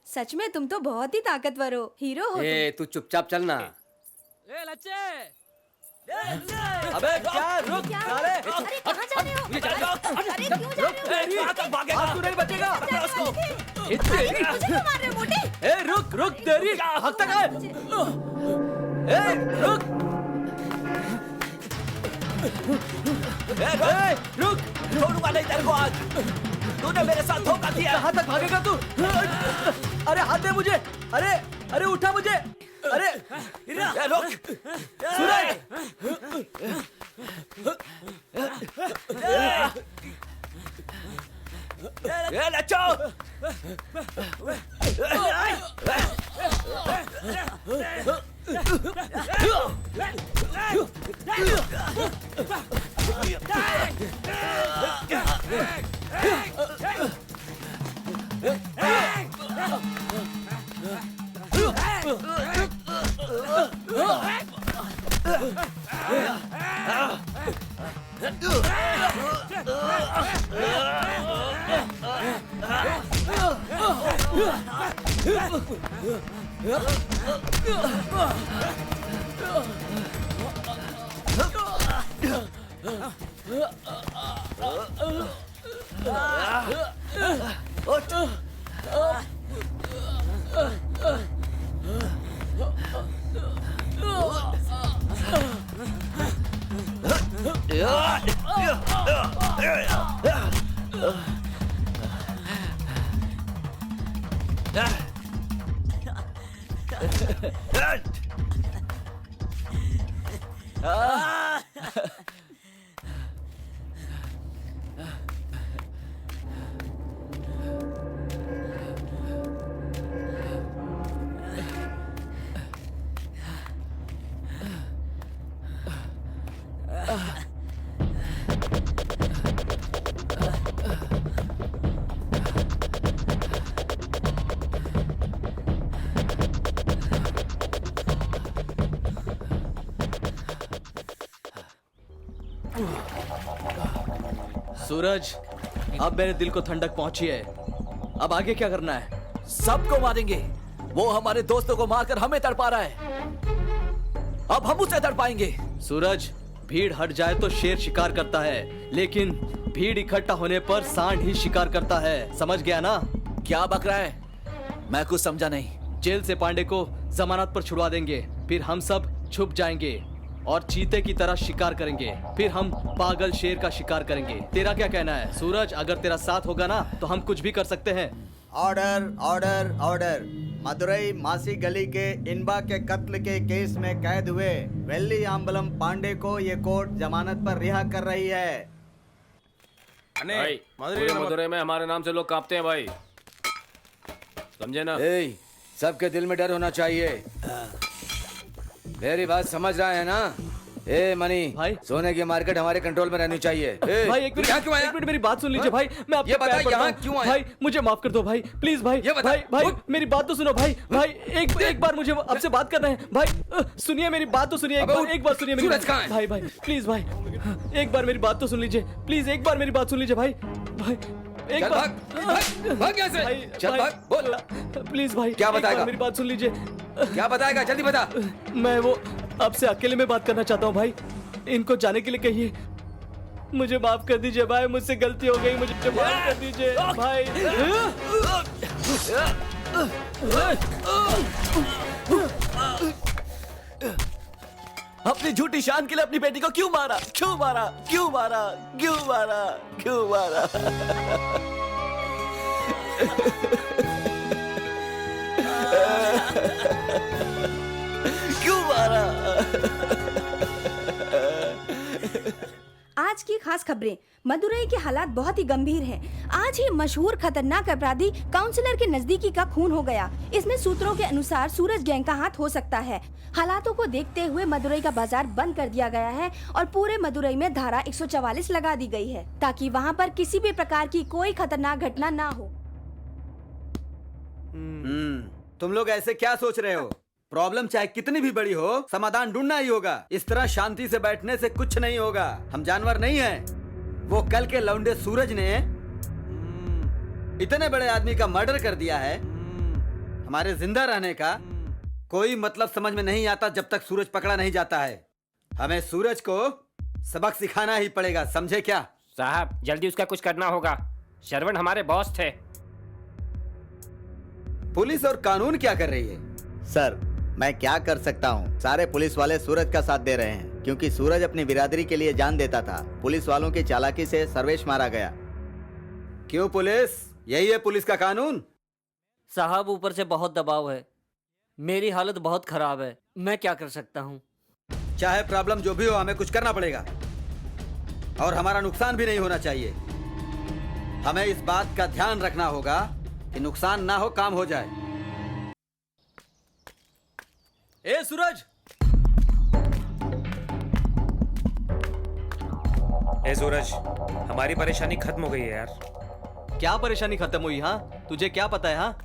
सच में तुम तो बहुत ही ताकतवर हो, हीरो हो ए, तू चुपचाप चलना। ए लच्चे, अबे क्या, रुक साले। अरे कहाँ जा रहे हो? ये जा रहे हो? अरे क्यों जा रहे हो? कहाँ तक भागेगा? तू नहीं बचेगा। अरे मुझे क्यों मार रहे हो मोटे? ए रुक रुक, तेरी हक तक है। ए रुक, रुक, छोड़ूंगा नहीं तेरे को आज। तूने मेरे साथ धोखा दिया। कहाँ तक भागेगा तू? अरे हाथ दे मुझे, अरे अरे उठा मुझे। अरे ये रुक सूरज ये लच्चो सूरज, अब मेरे दिल को ठंडक पहुंची है। अब आगे क्या करना है? सबको मारेंगे। वो हमारे दोस्तों को मारकर हमें तड़पा रहा है, अब हम उसे तड़पाएंगे। सूरज, भीड़ हट जाए तो शेर शिकार करता है, लेकिन भीड़ इकट्ठा होने पर सांड ही शिकार करता है। समझ गया ना? क्या बक रहा है? मैं कुछ समझा नहीं। जेल से पांडे को जमानत पर छुड़वा देंगे, फिर हम सब छुप जाएंगे और चीते की तरह शिकार करेंगे। फिर हम पागल शेर का शिकार करेंगे। तेरा क्या कहना है सूरज? अगर तेरा साथ होगा ना तो हम कुछ भी कर सकते हैं। Order order order. मदुरई मासी गली के इनबा के कत्ल के केस में कैद हुए वेल्ली आम्बलम पांडे को ये कोर्ट जमानत पर रिहा कर रही है। भाई, पूरे मदुरई में हमारे नाम से लोग कांपते हैं भाई, समझे ना? सबके दिल में डर होना चाहिए। मेरी बात समझ रहा है ना? ए मनी भाई, सोने की मार्केट हमारे कंट्रोल में रहनी चाहिए। भाई एक मिनट मेरी बात सुन लीजिए भाई। मैं आपको प्यार करता हूं भाई, मुझे माफ कर दो भाई, प्लीज भाई। भाई मेरी बात तो सुनो भाई। भाई एक बार मुझे आपसे बात करना है भाई। सुनिए मेरी बात तो सुनिए, एक बार सुनिए मेरी भाई। भाई प्लीज भाई, एक बार मेरी बात तो सुन लीजिए प्लीज। एक बार मेरी बात सुन लीजिए भाई। भाई एक बार भाग कैसे? चल भाग, बोल प्लीज भाई। क्या बताएगा? मेरी बात सुन लीजिए। क्या बताएगा? जल्दी बता। मैं वो आपसे अकेले में बात करना चाहता हूँ भाई। इनको जाने के लिए कहिए। मुझे माफ कर दीजिए भाई, मुझसे गलती हो गई, मुझे माफ कर दीजिए भाई। अपनी झूठी शान के लिए अपनी बेटी को क्यों मारा? क्यों मारा? क्यों मारा? क्यों मारा? क्यों मारा? क्यों मारा? आज की खास खबरें। मदुरई के हालात बहुत ही गंभीर हैं। आज ही मशहूर खतरनाक अपराधी काउंसलर के नजदीकी का खून हो गया। इसमें सूत्रों के अनुसार सूरज गैंग का हाथ हो सकता है। हालातों को देखते हुए मदुरई का बाजार बंद कर दिया गया है और पूरे मदुरई में धारा 144 लगा दी गई है ताकि वहाँ पर किसी भी प्रकार की कोई खतरनाक घटना ना हो। तुम लोग ऐसे क्या सोच रहे हो? प्रॉब्लम चाहे कितनी भी बड़ी हो, समाधान ढूंढना ही होगा। इस तरह शांति से बैठने से कुछ नहीं होगा। हम जानवर नहीं हैं। वो कल के लौंडे सूरज ने इतने बड़े आदमी का मर्डर कर दिया है। हमारे जिंदा रहने का कोई मतलब समझ में नहीं आता जब तक सूरज पकड़ा नहीं जाता है। हमें सूरज को सबक सिखाना ही पड़ेगा, समझे क्या? साहब जल्दी उसका कुछ करना होगा। श्रवण हमारे बॉस थे। पुलिस और कानून क्या कर रही है? सर मैं क्या कर सकता हूँ? सारे पुलिस वाले सूरज का साथ दे रहे हैं क्योंकि सूरज अपनी बिरादरी के लिए जान देता था। पुलिस वालों की चालाकी से सर्वेश मारा गया। क्यों पुलिस? यही है पुलिस का कानून? साहब ऊपर से बहुत दबाव है। मेरी हालत बहुत खराब है, मैं क्या कर सकता हूँ? चाहे प्रॉब्लम जो भी हो, हमें कुछ करना पड़ेगा और हमारा नुकसान भी नहीं होना चाहिए। हमें इस बात का ध्यान रखना होगा कि नुकसान ना हो, काम हो जाए। ए सूरज, ए सूरज, हमारी परेशानी खत्म हो गई है यार। क्या परेशानी खत्म हुई? हाँ, तुझे क्या पता है? हाँ,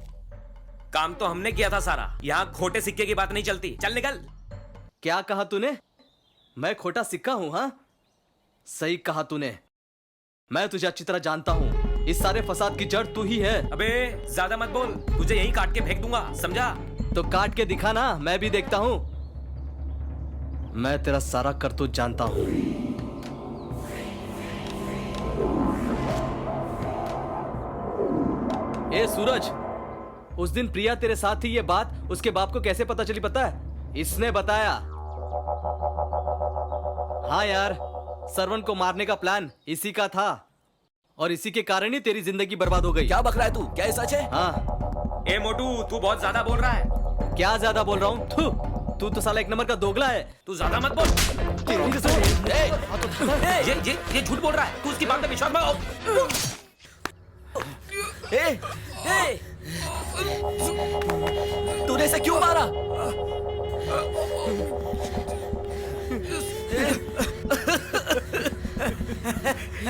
काम तो हमने किया था सारा, यहाँ खोटे सिक्के की बात नहीं चलती। चल निकल। क्या कहा तूने? मैं खोटा सिक्का हूँ? हाँ, सही कहा तूने। मैं तुझे अच्छी तरह जानता हूँ। इस सारे फसाद की जड़ तू ही है। अबे ज्यादा मत बोल, तुझे यही काट के फेंक दूंगा, समझा? तो काट के दिखा ना, मैं भी देखता हूँ। मैं तेरा सारा करतूत जानता हूँ। ए सूरज, उस दिन प्रिया तेरे साथ थी, ये बात उसके बाप को कैसे पता चली पता है? इसने बताया। हाँ यार, सरवन को मारने का प्लान इसी का था और इसी के कारण ही तेरी जिंदगी बर्बाद हो गई। क्या बक रहा है तू? क्या ये सच है? हाँ। ए मोटू, तू बहुत ज्यादा बोल रहा है। क्या ज्यादा बोल रहा हूँ? तू तो साला एक नंबर का दोगला है। तू ज्यादा मत बोल। ये झूठ बोल रहा है, तू उसकी बात पे विश्वास मत। तूने इसे क्यों मारा?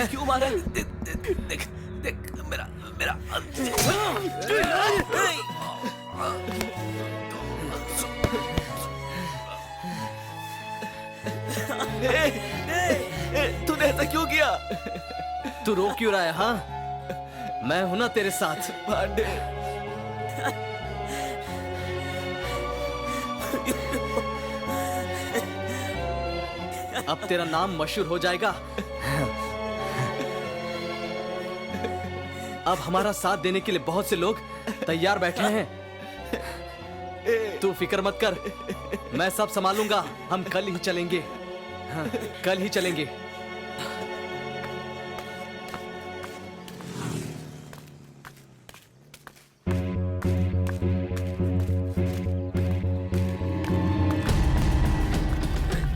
क्यों मारा? देख देख मेरा मेरा तूने ऐसा क्यों किया? तू रो क्यों रहा है? हाँ, मैं हूं ना तेरे साथ। पांडे, अब तेरा नाम मशहूर हो जाएगा। अब हमारा साथ देने के लिए बहुत से लोग तैयार बैठे हैं। तू फिक्र मत कर, मैं सब संभालूंगा। हम कल ही चलेंगे। हाँ, कल ही चलेंगे।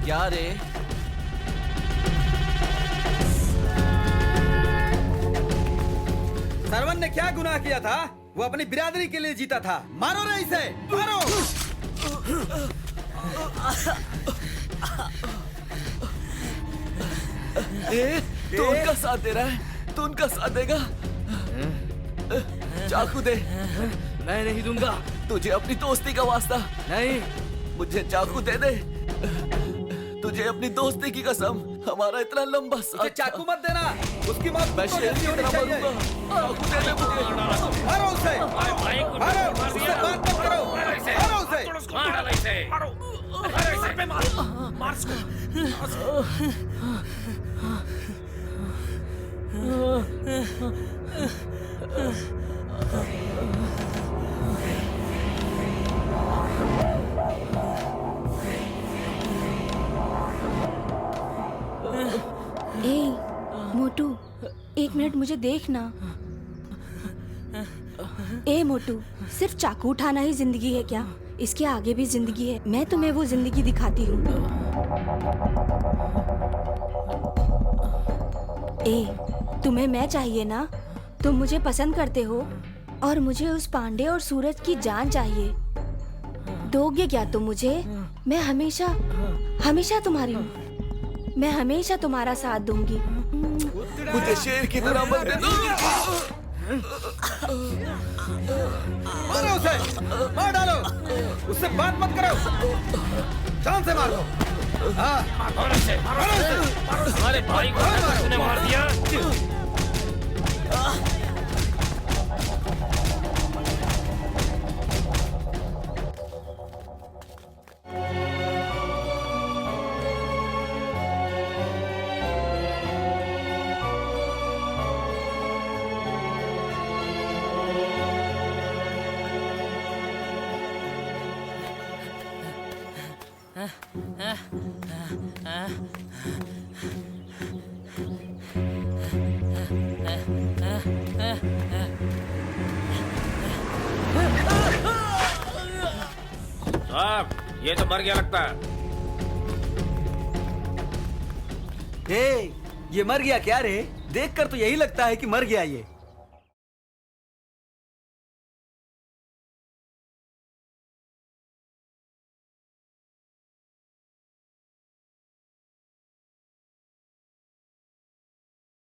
क्या रे? सरवन ने क्या गुनाह किया था? वो अपनी बिरादरी के लिए जीता था। मारो रे इसे, मारो। तू उनका साथ दे रहा है? तू उनका साथ देगा? चाकू दे। मैं नहीं दूंगा। तुझे अपनी दोस्ती का वास्ता। नहीं, मुझे चाकू दे दे। तुझे अपनी दोस्ती की कसम। हमारा इतना लंबा साथ। चाकू मत देना, उसकी मौत मैं शेर की तरह मरूंगा। चाकू दे दे मुझे। मारो उसे, मारो, उससे बात मत करो। मारो उसे, मार डालो इसे, मारो, सर पे मार, मार इसको। ए मोटू, एक मिनट मुझे देखना। ए मोटू, सिर्फ चाकू उठाना ही जिंदगी है क्या? इसके आगे भी जिंदगी है। मैं तुम्हें वो जिंदगी दिखाती हूँ। ए, तुम्हें मैं चाहिए ना? तुम मुझे पसंद करते हो और मुझे उस पांडे और सूरज की जान चाहिए। दोगे क्या तुम मुझे? मैं हमेशा हमेशा तुम्हारी हूँ। मैं हमेशा तुम्हारा साथ दूंगी। मुझे शेर की तरह मरने दो। मारो उसे, मार डालो, उससे बात मत करो, जान से मारो। हाँ, मारो उसे, हमारे भाई को किसने मार दिया? साहब ये तो मर गया लगता है। हे, ये मर गया क्या रे? देखकर तो यही लगता है कि मर गया ये।